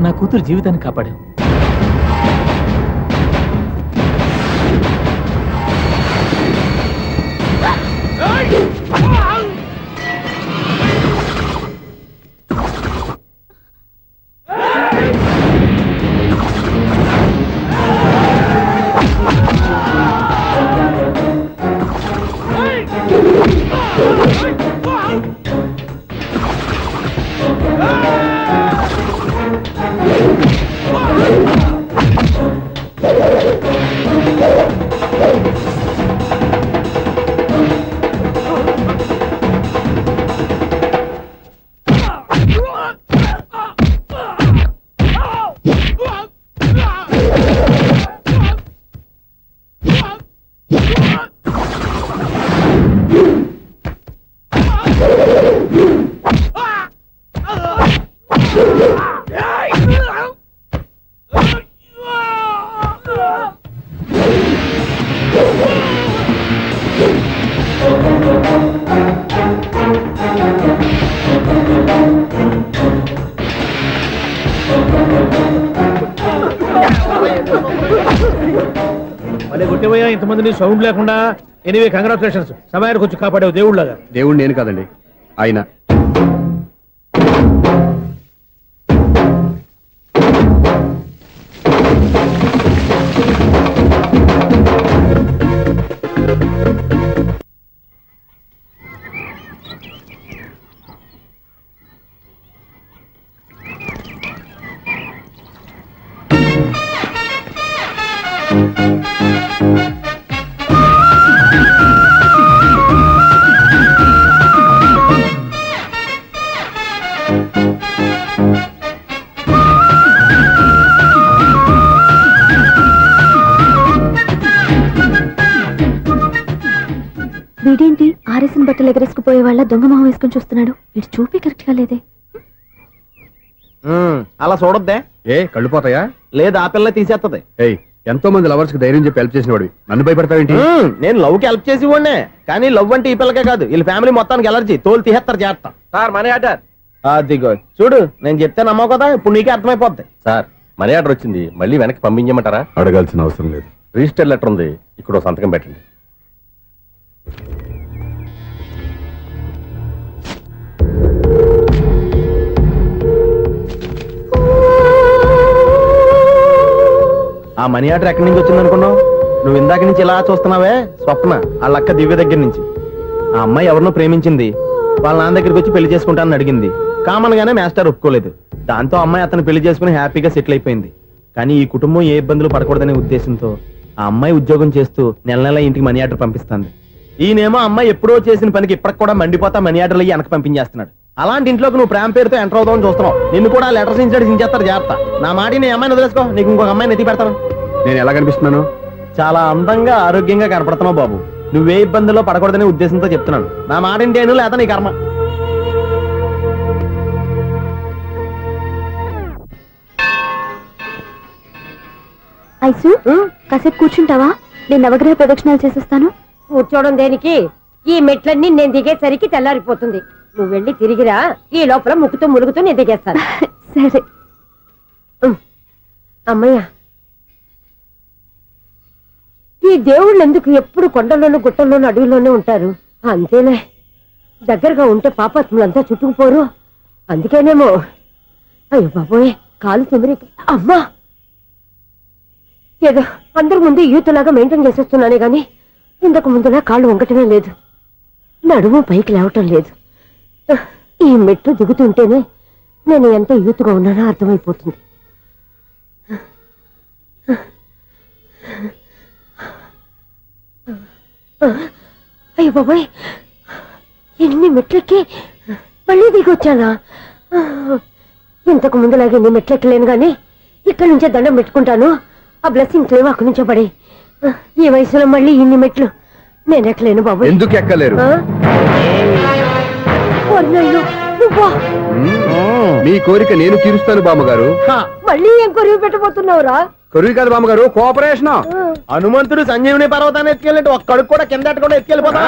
నా కూతురు జీవితాన్ని కాపాడావు. మళ్ళీ కొట్టేవయ్యా ఇంతమందిని సౌండ్ లేకుండా. ఎనీవే కంగ్రాచులేషన్స్, సమయానికి వచ్చి కాపాడావు దేవుళ్ళగా. దేవుడు నేను కాదండి, ఆయన. వీడేంటి ఆరేసిన బట్టలు ఎగరేసుకుపోయే వాళ్ళ దొంగ మొహం వేసుకుని చూస్తున్నాడు. వీడు చూపి కరెక్ట్ గా లేదే. అలా చూడొద్దే. ఏ కళ్ళు పోతాయా? లేదు, ఆ పిల్ల తీసేస్తది. ఏయ్, ఎంతో మంది లవర్స్ కి ధైర్యం చెప్పి హెల్ప్ చేసిన వాడివి, నన్ను భయపడతావేంటి? నేను లవ్ కి హెల్ప్ చేసి ఇవ్వండి, కానీ లవ్ అంటే ఈ పిల్లకే కాదు, వీళ్ళ ఫ్యామిలీ మొత్తానికి ఎలర్జీ. తోలు తీసేస్తారు చేస్తా. Sir money order. అదిగో చూడు, నేను చెప్తే నమ్మవు కదా, ఇప్పుడు నీకే అర్థమైపోద్ది. సార్ మనీ ఆర్డర్ వచ్చింది, మళ్ళీ వెనక్కి పంపించమంటారా? అడగాల్సిన అవసరం లేదు. రిజిస్టర్ లెటర్ ఉంది, ఇక్కడ ఓ సంతకం పెట్టండి. ఆ మనీ ఆర్డర్ ఎక్కడి నుంచి వచ్చింది అనుకున్నావు? నువ్వు ఇందాక నుంచి ఇలా చూస్తున్నావే, స్వప్న వాళ్ళ అక్క దివ్య దగ్గర నుంచి. ఆ అమ్మాయి ఎవరినో ప్రేమించింది, వాళ్ళ నాన్న దగ్గరికి వచ్చి పెళ్లి చేసుకుంటానని అడిగింది. కామన్ గానే మాస్టర్ ఒప్పుకోలేదు. దాంతో అమ్మాయి అతను పెళ్లి చేసుకుని హ్యాపీగా సెటిల్ అయిపోయింది. కానీ ఈ కుటుంబం ఏ ఇబ్బందులు పడకూడదనే ఉద్దేశంతో ఆ అమ్మాయి ఉద్యోగం చేస్తూ నెల నెల ఇంటికి మనీ ఆర్డర్ పంపిస్తుంది. ఈయనేమో అమ్మాయి ఎప్పుడో చేసిన పనికి ఇప్పటికి కూడా మండిపోతా మనీ ఆర్డర్లు వెనక పంపించేస్తున్నాడు. అలాంటి ఇంట్లోకి నువ్వు ప్రేమ పేరుతో ఎంటర్ అవుతావని చూస్తున్నావు. నిన్ను కూడా లెటర్స్ ఇచ్చేస్తారు జాగ్రత్త. నా మాట నీ అమ్మాయిని వదిలేసుకో, నీకు ఇంకొక అమ్మాయిని ఎత్తి పెడతాను. నేను ఎలా కనిపిస్తున్నాను? చాలా అందంగా ఆరోగ్యంగా కనపడుతున్నావు బాబు. నువ్వే ఇబ్బందుల్లో పడకూడదనే ఉద్దేశంతో చెప్తున్నాను. నా మాట ఏంటేను, లేదా నీ కర్మ. ఐసు కాసేపు కూర్చుంటావా? నేను నవగ్రహ ప్రదక్షిణాలు చేసేస్తాను. కూర్చోవడం దేనికి? ఈ మెట్లన్నీ నేను దిగేసరికి తెల్లారిపోతుంది. నువ్వు వెళ్ళి తిరిగిరా, ఈ లోపల ముక్కుతూ ములుగుతూ నేను దిగేస్తాను. సరే. అమ్మయ్య, ఈ దేవుళ్ళు ఎందుకు ఎప్పుడు కొండల్లోనూ గుట్టల్లోనూ అడవిలోనే ఉంటారు? అంతేలే, దగ్గరగా ఉంటే పాపాత్ములంతా చుట్టుకుపోరు. అందుకేనేమో. అయ్యో బాబోయ్, కాలు తిమిరి. అమ్మా, ఏదో అందరి ముందు యూత్లాగా మెయింటైన్ చేసేస్తున్నానే గాని ఇంతకు ముందులా కాళ్ళు వంకటమే లేదు, నడుము పైకి లేవటం లేదు. ఈ మెట్లు దిగుతుంటేనే నేను ఎంత యూత్గా ఉన్నానో అర్థమైపోతుంది. అయ్యో బాబాయ్, ఎన్ని మెట్లెక్కి మళ్ళీ దిగొచ్చానా? ఇంతకు ముందులాగే ఎన్ని మెట్లెక్కలేను గాని ఇక్కడి నుంచే దండం పెట్టుకుంటాను. ఆ బ్లెస్సింగ్ లేవు అక్కడి నుంచే పడే. ఈ వయసులో మళ్ళీ ఇన్ని మెట్లు నేను ఎక్కలేను బాబు. ఎందుకు ఎక్కలేరు? మీ కోరిక నేను తీరుస్తాను బామ్మగారు. మళ్ళీ ఏం కొరివి పెట్టబోతున్నావురా? కొరివి కాదు బామ్మగారు, కోఆపరేషన్. హనుమంతుడు సంజీవుని పర్వతాన్ని ఎత్తుకెళ్ళినట్టు ఒక్కడికి కూడా కింద కూడా ఎత్తుకెళ్ళిపోతా.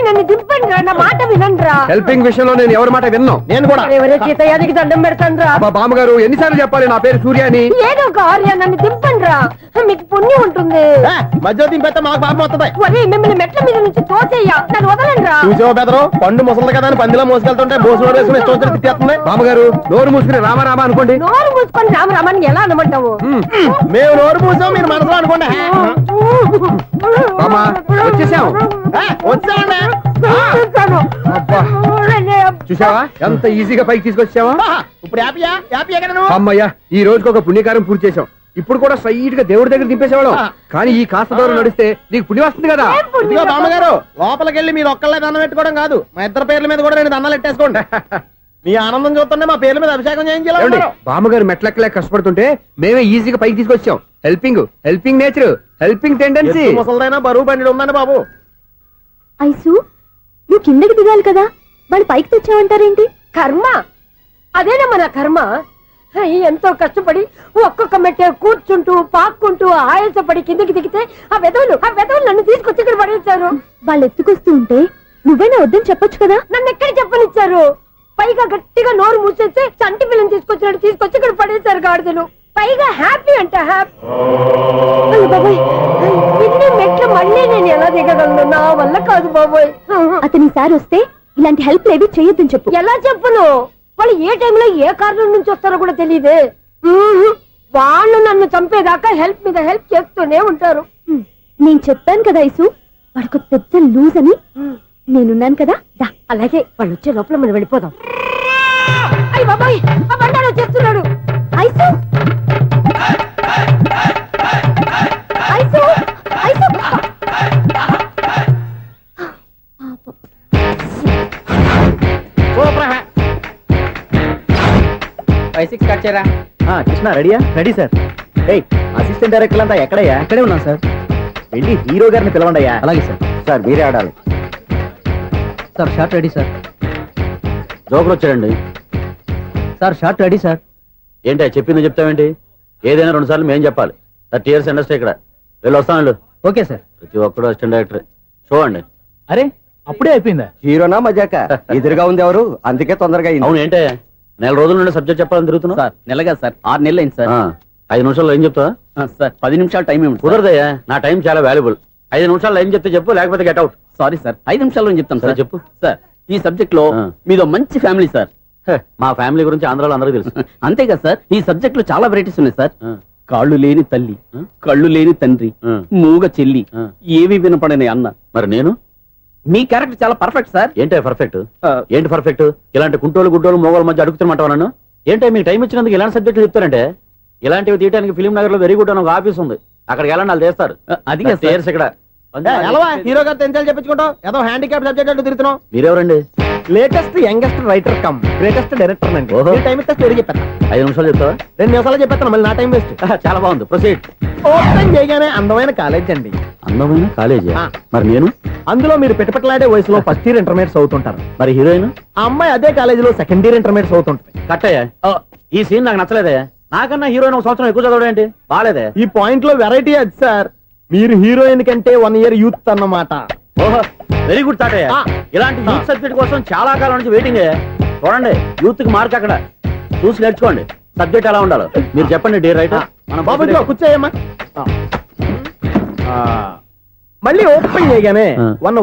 నన్ను దింపండి రా, నా మాట వినండిరా. హెల్పింగ్ విషయంలో నేను ఎవరి మాట విన్నాను. నేను కూడా ఎవరే సీతయ్యానికి దండం పెడతాను రా. బామ్మగారు ఎన్నిసార్లు చెప్పాలి నా పేరు సూర్య అని? ఏదో ఒక ఆర్య, నన్ను దింపండి రా, మీకు పుణ్యం ఉంటుంది. మధ్య దింపేస్తే మాకు పాపం వస్తుంది. ఒరే, మిమ్మల్ని మెట్ల మీద నుంచి తోసేయ్యా, నన్ను వదలండి రా. చూసావా బెదరు, పండు ముసలి కదా అని పందిలో మోసుకెళ్తుంటే భోజనం వేసుకుని ఇష్టం వచ్చి తిట్టేస్తుంది. బామ్మగారు నోరు మూసుకుని రామారామా అనుకోండి. నోరు మూసుకొని రామరామాన్ని ఎలా అనమంటావు? మేము నోరు మూసాం, మీరు మనసులో అనుకోండి. బామ్మా వచ్చేసాం. వచ్చామండి. చూసావా ఎంత ఈజీగా పైకి తీసుకొచ్చావా? ఇప్పుడు హ్యాపీయా? హ్యాపీయా కదా నువ్వు? అమ్మయ్యా, ఈ రోజుకి ఒక పుణ్యకారం పూర్తి చేసాం. ఇప్పుడు కూడా స్ట్రైట్ గా దేవుడి దగ్గర దింపేసేవాళ్ళం. కానీ ఈ కాస్త దూరం నడిస్తే నీకు పుణ్యం వస్తుంది కదా. ఇదిగో బామ్మగారు, లోపలికి వెళ్ళి మీరు ఒక్కళ్ళే దండం పెట్టుకోవడం కాదు, మా ఇద్దరు పేర్ల మీద కూడా నేను దండాలు పెట్టేసుకోండి. మీ ఆనందం చూస్తుంటే మా పేర్ల మీద అభిషేకం చేయించాలి. బామ్మగారు మెట్లెక్కలే కష్టపడుతుంటే మేమే ఈజీగా పైకి తీసుకొచ్చాం. Helping nature, helping tendency. ముసలిదైనా బరువు బండి ఉందండి బాబు. ఐసు, నువ్వు కిందకి దిగాలి కదా, వాళ్ళు పైకి తెచ్చావంటారేంటి? కర్మ, అదేనా మన కర్మ. ఎంతో కష్టపడి ఒక్కొక్క మెట్టే కూర్చుంటూ పాక్కుంటూ ఆయాసపడి కిందకి దిగితే ఆ వెధవులు నన్ను తీసుకొచ్చి ఇక్కడ పడేశారు. వాళ్ళు ఎత్తుకొస్తూ ఉంటే నువ్వైనా వద్దని చెప్పొచ్చు కదా. నన్ను ఎక్కడ చెప్పనిచ్చారు? పైగా గట్టిగా నోరు మూసేస్తే చంటి పిల్లని తీసుకొచ్చినట్టు తీసుకొచ్చి ఇక్కడ పడేశారు గాడిదలు. పైగా హ్యాపీ అంట హ్యాపీ. బాబోయ్, ఇన్ని మెట్లు మళ్ళీ నేను ఎలా దిగగలను? నా వల్ల కాదు బాబోయ్. అతని సార్ వస్తే ఇలాంటి హెల్ప్ ఏవి చేయొద్దని చెప్పు. ఎలా చెప్పును? వాళ్ళు ఏ టైంలో ఏ కారణం నుంచి వస్తారో కూడా తెలియదే. వాళ్ళు నన్ను చంపేదాకా హెల్ప్ మీద హెల్ప్ చేస్తూనే ఉంటారు. నేను చెప్పాను కదా ఐసు, వాడికి పెద్ద లూజ్ అని. నేనున్నాను కదా. అలాగే, వాళ్ళు వచ్చే లోపల మనం వెళ్ళిపోదాం. అయ్య బాబాయ్, ఆ బండారు వచ్చేస్తున్నాడు. Ice, ice, ice. 5-6 కట్ చేయరా. కృష్ణ రెడీయా? Ready sir. అసిస్టెంట్ డైరెక్టర్ అంతా ఎక్కడయ్యా? ఇక్కడే ఉన్నాం సార్. వెళ్ళి హీరో గారిని పిలవండి అయ్యా. అలాగే సార్. సార్ మీరే ఆడాలి sir. Short ready sir. Joker వచ్చాడండి సార్. Short ready sir. ఏంటి చెప్పింది చెప్తావేంటి? ఏదైనా 2 సార్లు మేము చెప్పాలి. 30 years ఇండస్ట్రీ ఇక్కడ. వెళ్ళి వస్తాను వెళ్ళు. Okay sir. ప్రతి ఒక్కడు అసిస్టెంట్ డైరెక్టర్. చూడండి. అరే అప్పుడే అయిపోయిందా? హీరోనా మజాక? ఎదురుగా ఉంది ఎవరు, అందుకే తొందరగా. అవును, ఏంటే 4 రోజుల నుండి సబ్జెక్ట్ చెప్పాలని తిరుగుతున్నావు? సార్ నెలగా సార్, 6 నెలలు అయింది సార్. 5 నిమిషాల్లో ఏం చెప్తావా? సార్ 10 నిమిషాలు టైం ఏమిటి? కుదరదయ్యా, నా టైం చాలా వాల్యుబుల్. 5 నిమిషాల్లో ఏం చెప్తే చెప్పు, లేకపోతే గెట్ అవుట్. సారీ సార్, 5 నిమిషాల్లో చెప్తాను సార్. చెప్పు సార్, ఈ సబ్జెక్ట్ లో మీదో మంచి ఫ్యామిలీ సార్. మా ఫ్యామిలీ గురించి ఆంధ్రాలో అందరికీ తెలుసు. అంతే కదా సార్, ఈ సబ్జెక్ట్ లో చాలా వెరైటీస్ ఉన్నాయి సార్. కాళ్ళు లేని తల్లి, కళ్ళు లేని తండ్రి, మూగ చెల్లి, ఏవి వినపడని అన్న. మరి నేను? మీ క్యారెక్టర్ చాలా పర్ఫెక్ట్ సార్. ఏంటే పర్ఫెక్ట్? ఏంటి పర్ఫెక్ట్? ఇలాంటి కుంటోలు గుడ్డోలు మోగోల మధ్య అడుగుతున్నమాట నన్ను. ఏంటో మీకు టైం ఇచ్చినందుకు ఇలాంటి సబ్జెక్టులు చెప్తారంటే? ఇలాంటివి తీయడానికి ఫిలిం నగర్ లో వెరీ గుడ్ అని ఒక ఆఫీస్ ఉంది, అక్కడికి వెళ్ళండి, వాళ్ళు చేస్తారు. అది ఇక్కడ హీరో గారు తెంచాలి చెప్పించుకుంటాం, ఏదో హ్యాండిక్యాప్ సబ్జెక్ట్ అంటూ తిరుగుతున్నాం. మీరెవరండి? Latest youngest writer cum greatest director అండి. టైం ఇస్తే స్టోరీ చెప్పేస్తా. 5 నిమిషాలు చెప్తావా? 2 నిమిషాలు చెప్పేస్తాను, మళ్ళీ నా టైం వేస్ట్. చాలా బాగుంది, ప్రొసీడ్. ఓపెన్ చేయగానే అందమైన కాలేజ్ అండి. అందమైన కాలేజీ? మరి నేను? అందులో మీరు పెట్టుపట్లాడే వయసులో ఫస్ట్ ఇయర్ ఇంటర్మీడియట్స్ అవుతుంటారు. మరి హీరోయిన్? ఆ అమ్మాయి అదే కాలేజీలో సెకండ్ ఇయర్ ఇంటర్మీడియట్స్ అవుతుంటుంది. కట్టయ్యా, ఈ సీన్ నాకు నచ్చలేదయ్యా. నాకన్నా హీరోయిన్ ఒక సంవత్సరం ఎక్కువ చదవడం ఏంటి బాలేదే. ఈ పాయింట్ లో వెరైటీ అది సార్. మీరు హీరోయిన్ కంటే 1 year యూత్ అన్నమాట. ఓహో వెరీ గుడ్ తాటయ్య. ఇలాంటి యూత్ సబ్జెక్ట్ కోసం చాలా కాలం నుంచి వెయిటింగ్. చూడండి యూత్ కి మార్క్ అక్కడ చూసి నేర్చుకోండి. సబ్జెక్ట్ ఎలా ఉండాలో మీరు చెప్పండి డియర్ రైటర్. మన బాబు ఇదిగో కూర్చోయమ్మా. మళ్ళీ ఓపెన్ చేయగానే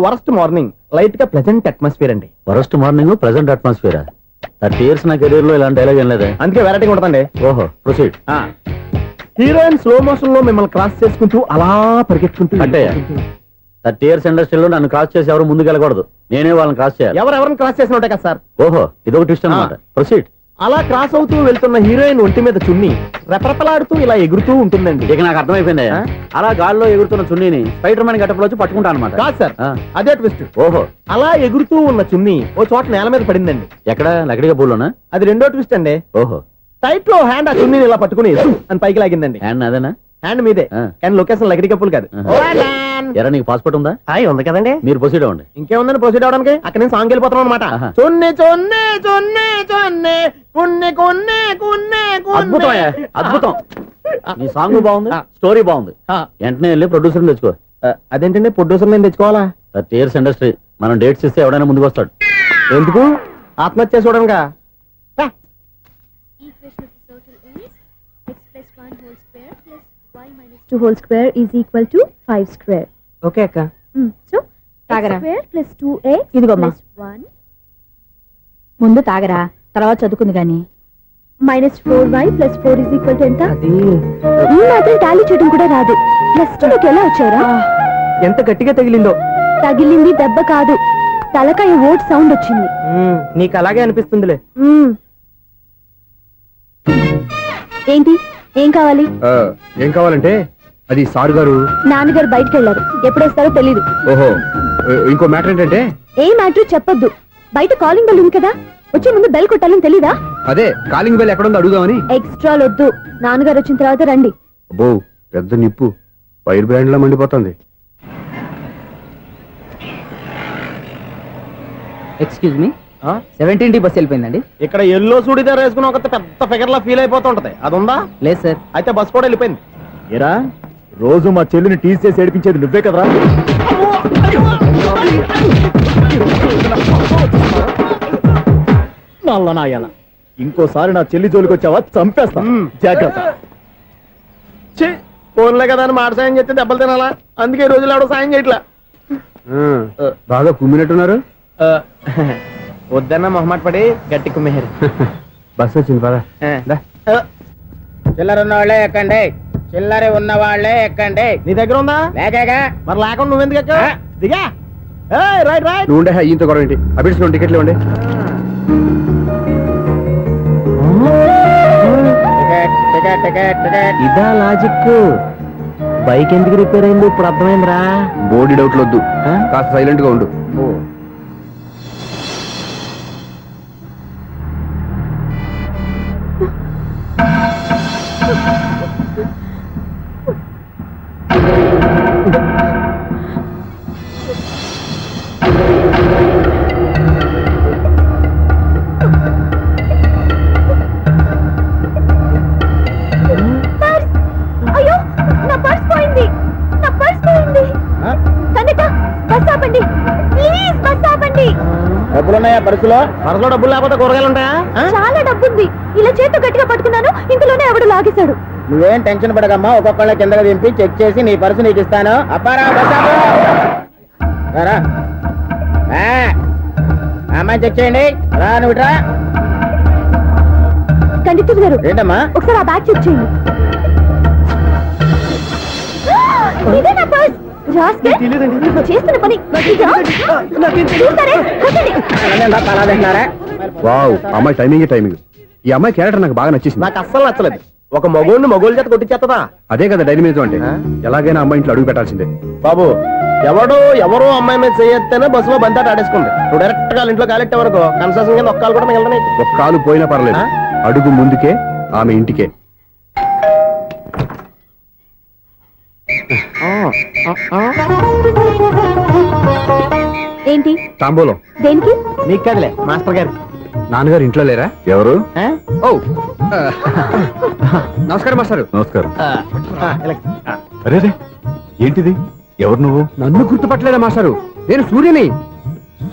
వరస్ట్ మార్నింగ్ లైట్ గా ప్లెజెంట్ అట్మాస్ఫియర్ అండి. Worst morning present atmosphere. 30 years నా కెరీర్ లో ఇలాంటి డైలాగ్ ఏం లేదే. అందుకే వెరైటీగా ఉంటుందండి. ఓహో ప్రొసీడ్. హీరోయిన్ స్లో మోషన్ లో మిమ్మల్ని క్రాస్ చేసుకుంటూ అలా పరిగెత్తుకుంటూ అంటే 30 years ఇండస్ట్రీలో నన్ను క్రాస్ చేసి ఎవరు ముందుకు వెళ్ళకూడదు. నేనే వాళ్ళని క్రాస్ చేయాలి. ఎవరెవరిని క్రాస్ చేసిన ఉంటాయి కదా సార్. ఓహో ఇదొక ట్విస్ట్ అన్నమాట. ప్రొసీడ్. అలా క్రాస్ అవుతూ వెళ్తున్న హీరోయిన్ ఒంటి మీద చున్ని రెపరెపలాడుతూ ఇలా ఎగురుతూ ఉంటుందండి. ఇక నాకు అర్థమైపోయింది. అలా గాల్లో ఎగురుతున్న చున్నీని స్పైడర్ మ్యాన్ గట్టపులో వచ్చి పట్టుకుంటా అనమాట. కాదు సార్, అదే ట్విస్ట్. ఓహో అలా ఎగురుతూ ఉన్న చున్ని ఓ చోట నేల మీద పడిందండి. ఎక్కడ లకడిగా పూలోనా? అది రెండో ట్విస్ట్ అండి. ఓహో టైట్ లో హ్యాండ్ ఆ చున్నీని ఇలా పట్టుకుని అని పైకి లాగిందండి. హ్యాండ్ అదేనా? హ్యాండ్ మీదే కానీ లొకేషన్ లకడి కప్పులు కాదు. ఎరా నీకు పాస్పోర్ట్ ఉందా? ఉంది కదండి. మీరు ప్రొసీడ్ అవ్వండి. ఇంకేముందని ప్రొసీడ్ అవడానికి అక్కడ నేను సాంగ్ వెళ్ళిపోతాను అనమాట. చొన్నే చొన్నే చొన్నే చొన్నే కున్నే కొన్నే కున్నే అద్భుతం అద్భుతం. నీ సాంగ్ బాగుంది, స్టోరీ బాగుంది. వెంటనే వెళ్ళి ప్రొడ్యూసర్ తెచ్చుకో. అదేంటండి ప్రొడ్యూసర్ నేను తెచ్చుకోవాలా? 30 years ఇండస్ట్రీ. మనం డేట్స్ ఇస్తే ఎవడైనా ముందుకు వస్తాడు. ఎందుకు? ఆత్మహత్య చూడనుగా. Two whole square is equal to 5 square. Okay అక్క. So తాగరా. x square plus 2x ఇదిగోమ్మా. plus 1 ముందు తాగరా, తర్వాత చదువుకుంది గాని. minus 4y plus 4 is equal to ఎంత? అది ఈ మాత్రం టాలీ చేయడం కూడా రాదు. ప్లస్ టూకి ఎలా వచ్చారా? ఎంత గట్టిగా తగిలిందో. తగిలింది దెబ్బ కాదు, తలకాయ ఓట్ సౌండ్ వచ్చింది. నీకు అలాగే అనిపిస్తుందిలే. ఏంటి ఏం కావాలి? ఏం కావాలంటే అది సార్ గారు నాన్నగారు బయటకు వెళ్ళారు, ఎప్పుడొస్తారో తెలీదు. ఓహో ఇంకో మ్యాటర్ ఏంటంటే ఏ మ్యాటర్ చెప్పొద్దు. బయట కాలింగ్ బెల్ ఉంది కదా, వచ్చే ముందు బెల్ కొట్టాలని తెలీదా? అదే కాలింగ్ బెల్ ఎక్కడుందో అడుగుదామని. ఎక్స్ట్రా వద్దు, నాన్నగారు వచ్చిన తర్వాత రండి. అబ్బో పెద్ద నిప్పు ఫైర్ బ్రాండ్ లో మండిపోతుంది. ఎక్స్క్యూజ్ మీ, 17D బస్ వెళ్ళిపోయిందండి. ఇక్కడ ఎల్లో చూడిదార్ వేసుకుని ఒక పెద్ద ఫిగర్ లా ఫీల్ అయిపోతుంటది, అది ఉందా? లేదు సార్. అయితే బస్ కూడా వెళ్ళిపోయింది. ఏరా రోజు మా చెల్లిని టీస్ చేసి ఏడిపించేది నువ్వే కదరా? నల్ల నాయాల, ఇంకోసారి నా చెల్లి జోలికి వచ్చావా చంపేస్తా, జాగ్రత్త. ఫోన్లే కదా అని మాట సాయం చేస్తే దెబ్బలు తినాలా, అందుకే ఈ రోజులు ఎవడో సాయం చేయట్లా. బాగా కుమ్మినట్టున్నారు. వద్దన్న మొహమాట పడి గట్టి కుమ్మేహారు. బస్ వచ్చింది పదా. చిల్లర ఉన్న వాళ్ళే ఎక్కండి, చిల్లర ఉన్న వాళ్ళే ఎక్కండి. నీ దగ్గర ఉందా? లేకగా మరి లేకుండా నువ్వెందుకు ఎక్క? దిగా. Right right. నువ్వు ఉండే ఈయంతో గొడవ ఏంటి? అభిడ్స్ టికెట్లు ఇవ్వండి. Ticket ticket ticket ticket. ఇదా లాజిక్. బైక్ ఎందుకు రిపేర్ అయింది ఇప్పుడు అర్థమైందిరా. బోర్డు డౌట్లు వద్దు, కాస్త సైలెంట్ గా ఉండు. అయ్యో నా పర్స్ పోయింది, నా పర్స్ పోయింది. కండక్టర్ బస్ ఆపండి ప్లీజ్, బస్ ఆపండి. డబ్బులున్నాయా పర్సులో? పరసలో డబ్బులు లేకపోతే కూరగాయలు ఉంటాయా? చాలా డబ్బుంది, ఇలా చేతితో గట్టిగా పట్టుకున్నాను, ఇంతలోనే ఎవడు లాగేశాడు. నువ్వేం టెన్షన్ పడకమ్మా, ఒక్కొక్కళ్ళ కిందగా దింపి చెక్ చేసి నీ పర్సు నీకు ఇస్తాను. అప్పారా రారా, అమ్మాయి చెక్ చేయండి. రా నువ్వు ఇట్రా. కండక్టర్ గారు ఏంటమ్మా? ఒకసారి ఆ బ్యాగ్ చెక్ చేయండి. ఇదే నా పర్స్. రాస్కెల్, నువ్వు చేస్తున్న పని ఇదా? చూస్తారే, కొట్టండి. అలా తింటున్నారా? వావ్, అమ్మాయి టైమింగ్. ఈ అమ్మాయి క్యారెక్టర్ నాకు బాగా నచ్చేసింది. నాకు అస్సలు నచ్చలేదు. ఒక మగోడిని మగోళ్ళ చేత కొట్టించేస్తుందా? అదే కదా డైనమిజం అంటే. ఎలాగైనా అమ్మాయి ఇంట్లో అడుగు పెట్టాల్సిందే. బాబు ఎవరో అమ్మాయి మీద చేయొత్తేనే బస్సులో బంతాట ఆడేసుకుంది. నువ్వు డైరెక్ట్ గా ఇంట్లో కాలెట్టే వరకు కన్సెషన్ కింద ఒక్కలు కూడా మిగలదు. ఒక్క కాలు పోయినా పర్లేదు, అడుగు ముందుకే, ఆమె ఇంటికే. ఏంటి తాంబూలం దేనికి? నీకు కదలే మాస్టర్ గారు. నాన్నగారు ఇంట్లో లేరా? ఎవరు? ఓ ఆ, నమస్కారం మాస్టారు. నమస్కారం. అరే రే, ఏంటిది? ఎవరు నువ్వు? నన్ను గుర్తుపట్టలేదా మాస్టారు? నేను సూర్యని.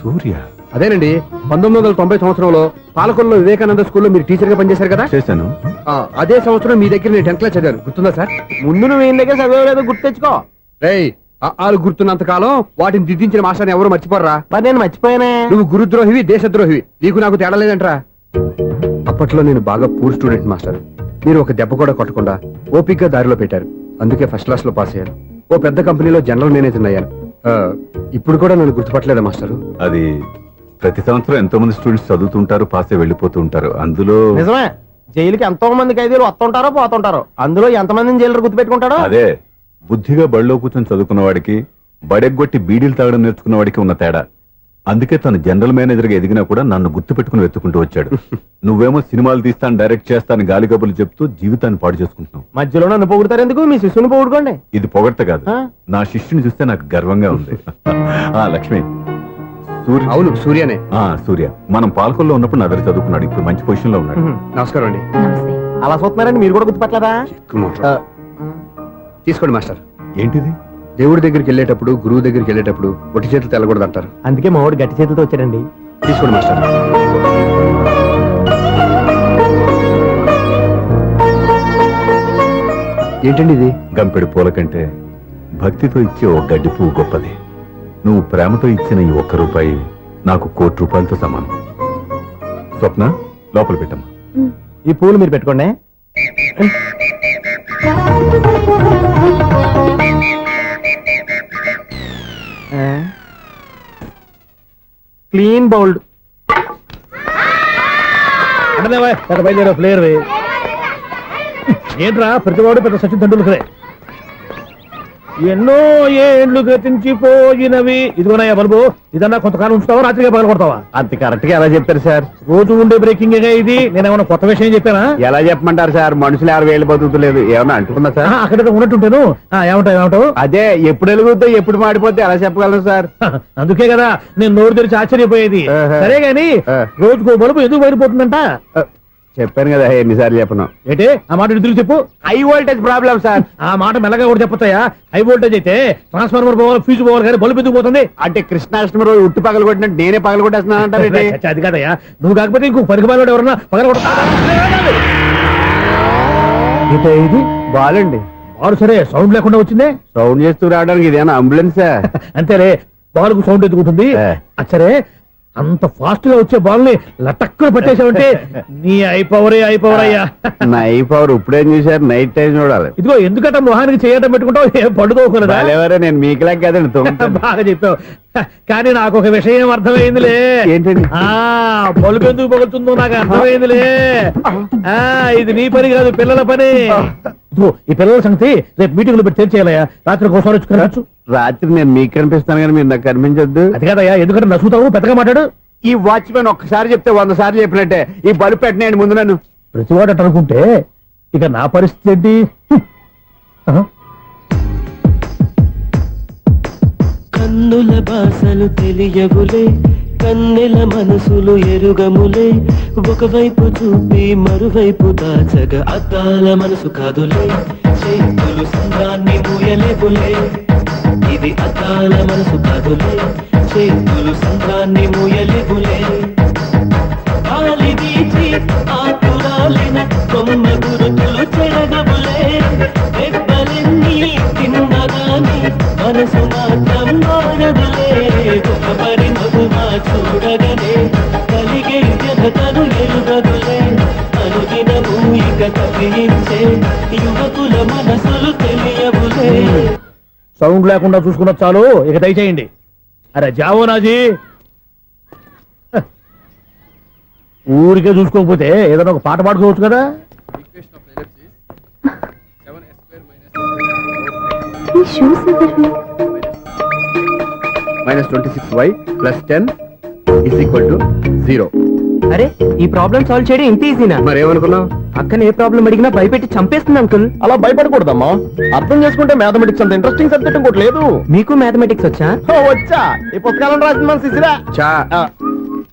సూర్య? అదేనండి, 1990 సంవత్సరంలో పాలకొల్లో వివేకానంద స్కూల్లో మీరు టీచర్ గా పనిచేశారు కదా. చేశాను. అదే సంవత్సరం మీ దగ్గర నేను 10th క్లాస్ చదివాను, గుర్తుందా సార్? ముందు నువ్వు ఏం దగ్గర చదవలేదో గుర్తు తెచ్చుకో. రేయ్, ఆలు గుర్తున్నంత కాలం వాటిని దిద్దించిన మాస్టర్ని ఎవరు మర్చిపోర్రా. మరి నేను మర్చిపోయానే. నువ్వు గురుద్రోహివి, దేశద్రోహివి, నీకు నాకు తేడా లేదంట్రా. అప్పట్లో నేను బాగా పూర్ స్టూడెంట్ మాస్టర్. మీరు ఒక దెబ్బ కూడా కొట్టకుండా ఓపిగ్గా దారిలో పెట్టారు, అందుకే ఫస్ట్ క్లాస్ లో పాస్ అయ్యాను. ఓ పెద్ద కంపెనీలో జనరల్ మేనేజర్ అయ్యాను. ఇప్పుడు కూడా నన్ను గుర్తుపట్టలేదా మాస్టరు? అది ప్రతి సంవత్సరం ఎంతో మంది స్టూడెంట్స్ చదువుతుంటారు, పాస్ అయి వెళ్ళిపోతూ ఉంటారు. అందులో నిజమే, జైలుకి ఎంతో మంది ఖైదీలు వస్తుంటారో పోతుంటారో, అందులో ఎంతమందిని జైలు గుర్తు పెట్టుకుంటాడో. అదే బుద్ధిగా బడిలో కూర్చొని చదువుకున్న వాడికి, బడెగ్గొట్టి బీడీలు తాగడం నేర్చుకున్న వాడికి ఉన్న తేడా. అందుకే తను జనరల్ మేనేజర్ గా ఎదిగినా కూడా నన్ను గుర్తు పెట్టుకుని వెతుకుంటూ వచ్చాడు. నువ్వేమో సినిమాలు తీస్తాను, డైరెక్ట్ చేస్తాను గాలి కబుర్లు చెప్తూ జీవితాన్ని పాడు చేసుకుంటున్నావు. మధ్యలో నన్ను పొగుడతారు ఎందుకు? మీ శిష్యుని పొగుడుకోండి. ఇది పొగడ్త కాదు, నా శిష్యుని చూస్తే నాకు గర్వంగా ఉంది. లక్ష్మి, సూర్య. అవును, సూర్యనే. సూర్య మనం పాలకొల్లో ఉన్నప్పుడు నా దగ్గర చదువుకున్నాడు, ఇప్పుడు మంచి పొజిషన్ లో ఉన్నాడు. నమస్కారం అండి. అలా చూస్తున్నారండి, మీరు కూడా గుర్తుపట్టలేదా? తీసుకోండి మాస్టర్. ఏంటిది? దేవుడి దగ్గరికి వెళ్ళేటప్పుడు, గురువు దగ్గరికి వెళ్ళేటప్పుడు ఒట్టి చేతులు తెల్లకూడదు అంటారు. అందుకే మా వాడు గట్టి చేతులతో వచ్చాడండి. తీసుకోండి మాస్టర్. ఏంటండి ఇది? గంపెడు పూల కంటే భక్తితో ఇచ్చే ఒక గడ్డి పువ్వు గొప్పది. నువ్వు ప్రేమతో ఇచ్చిన ఈ ₹1 నాకు ₹1,00,00,000తో సమానం. స్వప్న, లోపల పెట్టమ్మా. ఈ పూలు మీరు పెట్టుకోండి. Clean bowled. అంటే ప్లేయర్ ఏంట్రా, ప్రతివాడు పెద్ద సచిన్ తెండూల్కరే. ఎన్నో ఏండ్లు గతించిపోయినవి. ఇదిగోనయ్యా బల్బు, ఇదన్నా కొంతకాలం ఉంచుతావా, రాత్రిగా పగల కొడతావా? అంత కరెక్ట్ గా ఎలా చెప్పారు సార్? రోజు ఉండే బ్రేకింగ్ ఇది. నేనేమన్నా కొత్త విషయం చెప్పానా? ఎలా చెప్పమంటారు సార్? మనుషులు ఎవరు వేలు బతుకుతలేదు, ఏమన్నా అంటున్నా సార్? అక్కడ ఉన్నట్టుంటాను. ఏమంటావు? అదే ఎప్పుడు వెలుగుతో ఎప్పుడు మాడిపోతే ఎలా చెప్పగలను సార్? అందుకే కదా నేను నోరు తెరిచి ఆశ్చర్యపోయేది. సరే గాని రోజుకో బల్బు ఎందుకు బయటపోతుందంట? చెప్పాను కదా ఎన్నిసార్లు చెప్పను. ఏంటి ఆ మాట ఇద్దరు చెప్పు. High voltage problem sir. ఆ మాట మెల్లగా కూడా చెప్పొచ్చాయా? హై వోల్టేజ్ అయితే ట్రాన్స్ఫార్మర్ పోవాలి, ఫ్యూజ్ పోవాలి, కానీ బల్బు ఎందుకు పోతుంది? అంటే కృష్ణాష్టమి రోజు ఉట్టి పగలు కొట్టినట్టు నేనే పగలు కొట్టేస్తున్నానంటే అది కాదయ్యా, నువ్వు కాకపోతే ఇంకో పనికి బాలు ఎవరన్నా పగల కొడతా. ఇది బాలండి. బాలు సరే, సౌండ్ లేకుండా వచ్చిందే. సౌండ్ చేస్తూ రావడానికి ఇదేనా అంబులెన్సా? అంతేలే, బాలుకు సౌండ్ ఎదుగుతుంది. సరే, అంత ఫాస్ట్ గా వచ్చే బాల్ ని లటక్కులు పట్టేసావంటే నీ ఐపవర్ అయ్యా. నై పవర్ ఇప్పుడేం చూసారు? నైట్ టైం చూడాలి. ఇదిగో ఎందుకంటే మొహానికి చేయటం పెట్టుకుంటావు, ఏం పండుకోకూడదా? నేను మీకులా కదండి. బాగా చెప్పావు, కానీ నాకు ఒక విషయం అర్థమైందిలే. ఏంటండి? బల్బు ఎందుకు పగులుతుందో నాకు అర్థమైందిలే. ఇది నీ పని కాదు, పిల్లల పని. ఈ పిల్లల సంగతి రేపు మీటింగ్ లో పెట్టి తెలిసేయాలయ్యా. రాత్రి ఒకసారి వచ్చుకోవచ్చు. రాత్రి నేను మీకు కనిపిస్తాను కానీ మీరు నాకు కనిపించొద్దు. అది కాదయ్యా, ఎందుకంటే నసుగుతావు, పెద్దగా మాట్లాడు. ఈ వాచ్మెన్ ఒక్కసారి చెప్తే 100 సార్లు చెప్పినట్టే. ఈ బల్బు పెట్టినాయండి ముందు నన్ను. ప్రతివాడట అనుకుంటే ఇక నా పరిస్థితి ఏంటి? కన్నుల భాషలు తెలియవులే, కన్నెల మనసులు ఎరుగములే, ఒకవైపు చూపి మరువైపు దాచగా అద్దాల మనసు కాదులే, చేతులు సంద్రాన్ని మూయలేవులే, ఇది అద్దాల మనసు కాదులే, చేతులు సంద్రాన్ని మూయలేవులే, గాలి వీచి ఆకురాలిన కొమ్మ గురుతులు చెరగవులే, దెబ్బలెన్ని తిన్నగాని మనసు మాత్రం మారదులే, ఒక పరిమగుమా చూడగనే కలిగే వ్యధతను ఎరుగదులే, అనుదినము ఇక తప్పించే యువకుల మనసులు తెలియవులే. సౌండ్ లేకుండా చూసుకున్న చాలు, ఇక దయచేయండి. అరే జావో నాజీ, ఊరికే చూసుకోకపోతే ఏదైనా ఒక పాట పాడుకోవచ్చు కదా. -26y + 10 = 0. అరే, ఈ ప్రాబ్లం సాల్వ్ చేయడం ఇంత ఈజీనా? మరేమనుకున్నావు? అక్కని ఏ ప్రాబ్లం అడిగినా భయపెట్టి చంపేస్తుంది అంకుల్. అలా భయపడకూడదమ్మా. అర్థం చేసుకుంటే మ్యాథమెటిక్స్ అంత ఇంట్రెస్టింగ్ సబ్జెక్ట్ ఇంకోటి లేదు. మీకు మ్యాథమెటిక్స్ వచ్చా? వచ్చా, ఈ పుస్తకాలను రాసింది మన శిశిరా.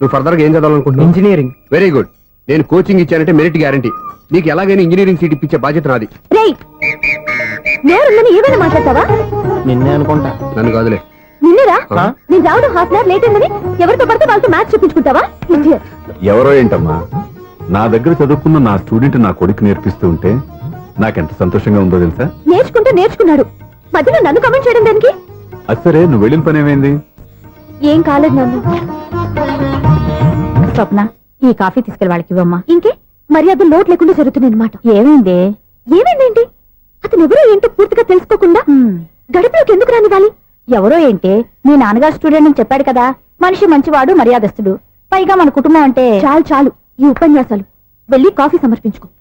నువ్వు ఫర్దర్ గా ఏం చదవాలనుకుంటున్నావు? ఇంజనీరింగ్. Very good. నేను కోచింగ్ ఇచ్చానంటే మెరిట్ గ్యారంటీ. నీకు ఎలాగైనా ఇంజనీరింగ్ సీట్ ఇప్పించే బాధ్యత నాది. రేయ్ నేరుందని ఏమైనా మాట్లాడతావా? నిన్నే అనుకుంటా. నన్ను కాదులే. నిన్నరా ఆ? నేను రావడం హాఫ్ అన్ అవర్ లేట్ అయిందని ఎవరితో పడితే వాళ్ళతో మ్యాచ్ చూపించుకుంటావా? Idiot. ఎవరో ఏంటమ్మా, నా దగ్గర చదువుకున్న నా స్టూడెంట్ నా కొడుకు నేర్పిస్తూ ఉంటే నాకెంత సంతోషంగా ఉందో తెలుసా? నేర్చుకుంటూ నేర్చుకున్నాడు, మధ్యలో నన్ను కమెంట్ చేయడం దానికి? అది సరే, నువ్వు వెళ్ళిన పని ఏమైంది? ఏం కాలేదు నాన్న. స్వప్న, ఈ కాఫీ తీసుకెళ్ళి వాళ్ళకి ఇవ్వమ్మా. ఇంకే మర్యాద లోటు లేకుండా జరుగుతుంది అనమాట. ఏమైంది? ఏమైందేంటి? అతను ఎవరో ఏంటో పూర్తిగా తెలుసుకోకుండా గడుపులోకి ఎందుకు రానివ్వాలి? ఎవరో ఏంటి, మీ నాన్నగారు స్టూడెంట్ అని చెప్పాడు కదా. మనిషి మంచివాడు, మర్యాదస్తుడు, పైగా మన కుటుంబం అంటే. చాలు చాలు ఈ ఉపన్యాసాలు. వెళ్ళి కాఫీ సమర్పించుకో.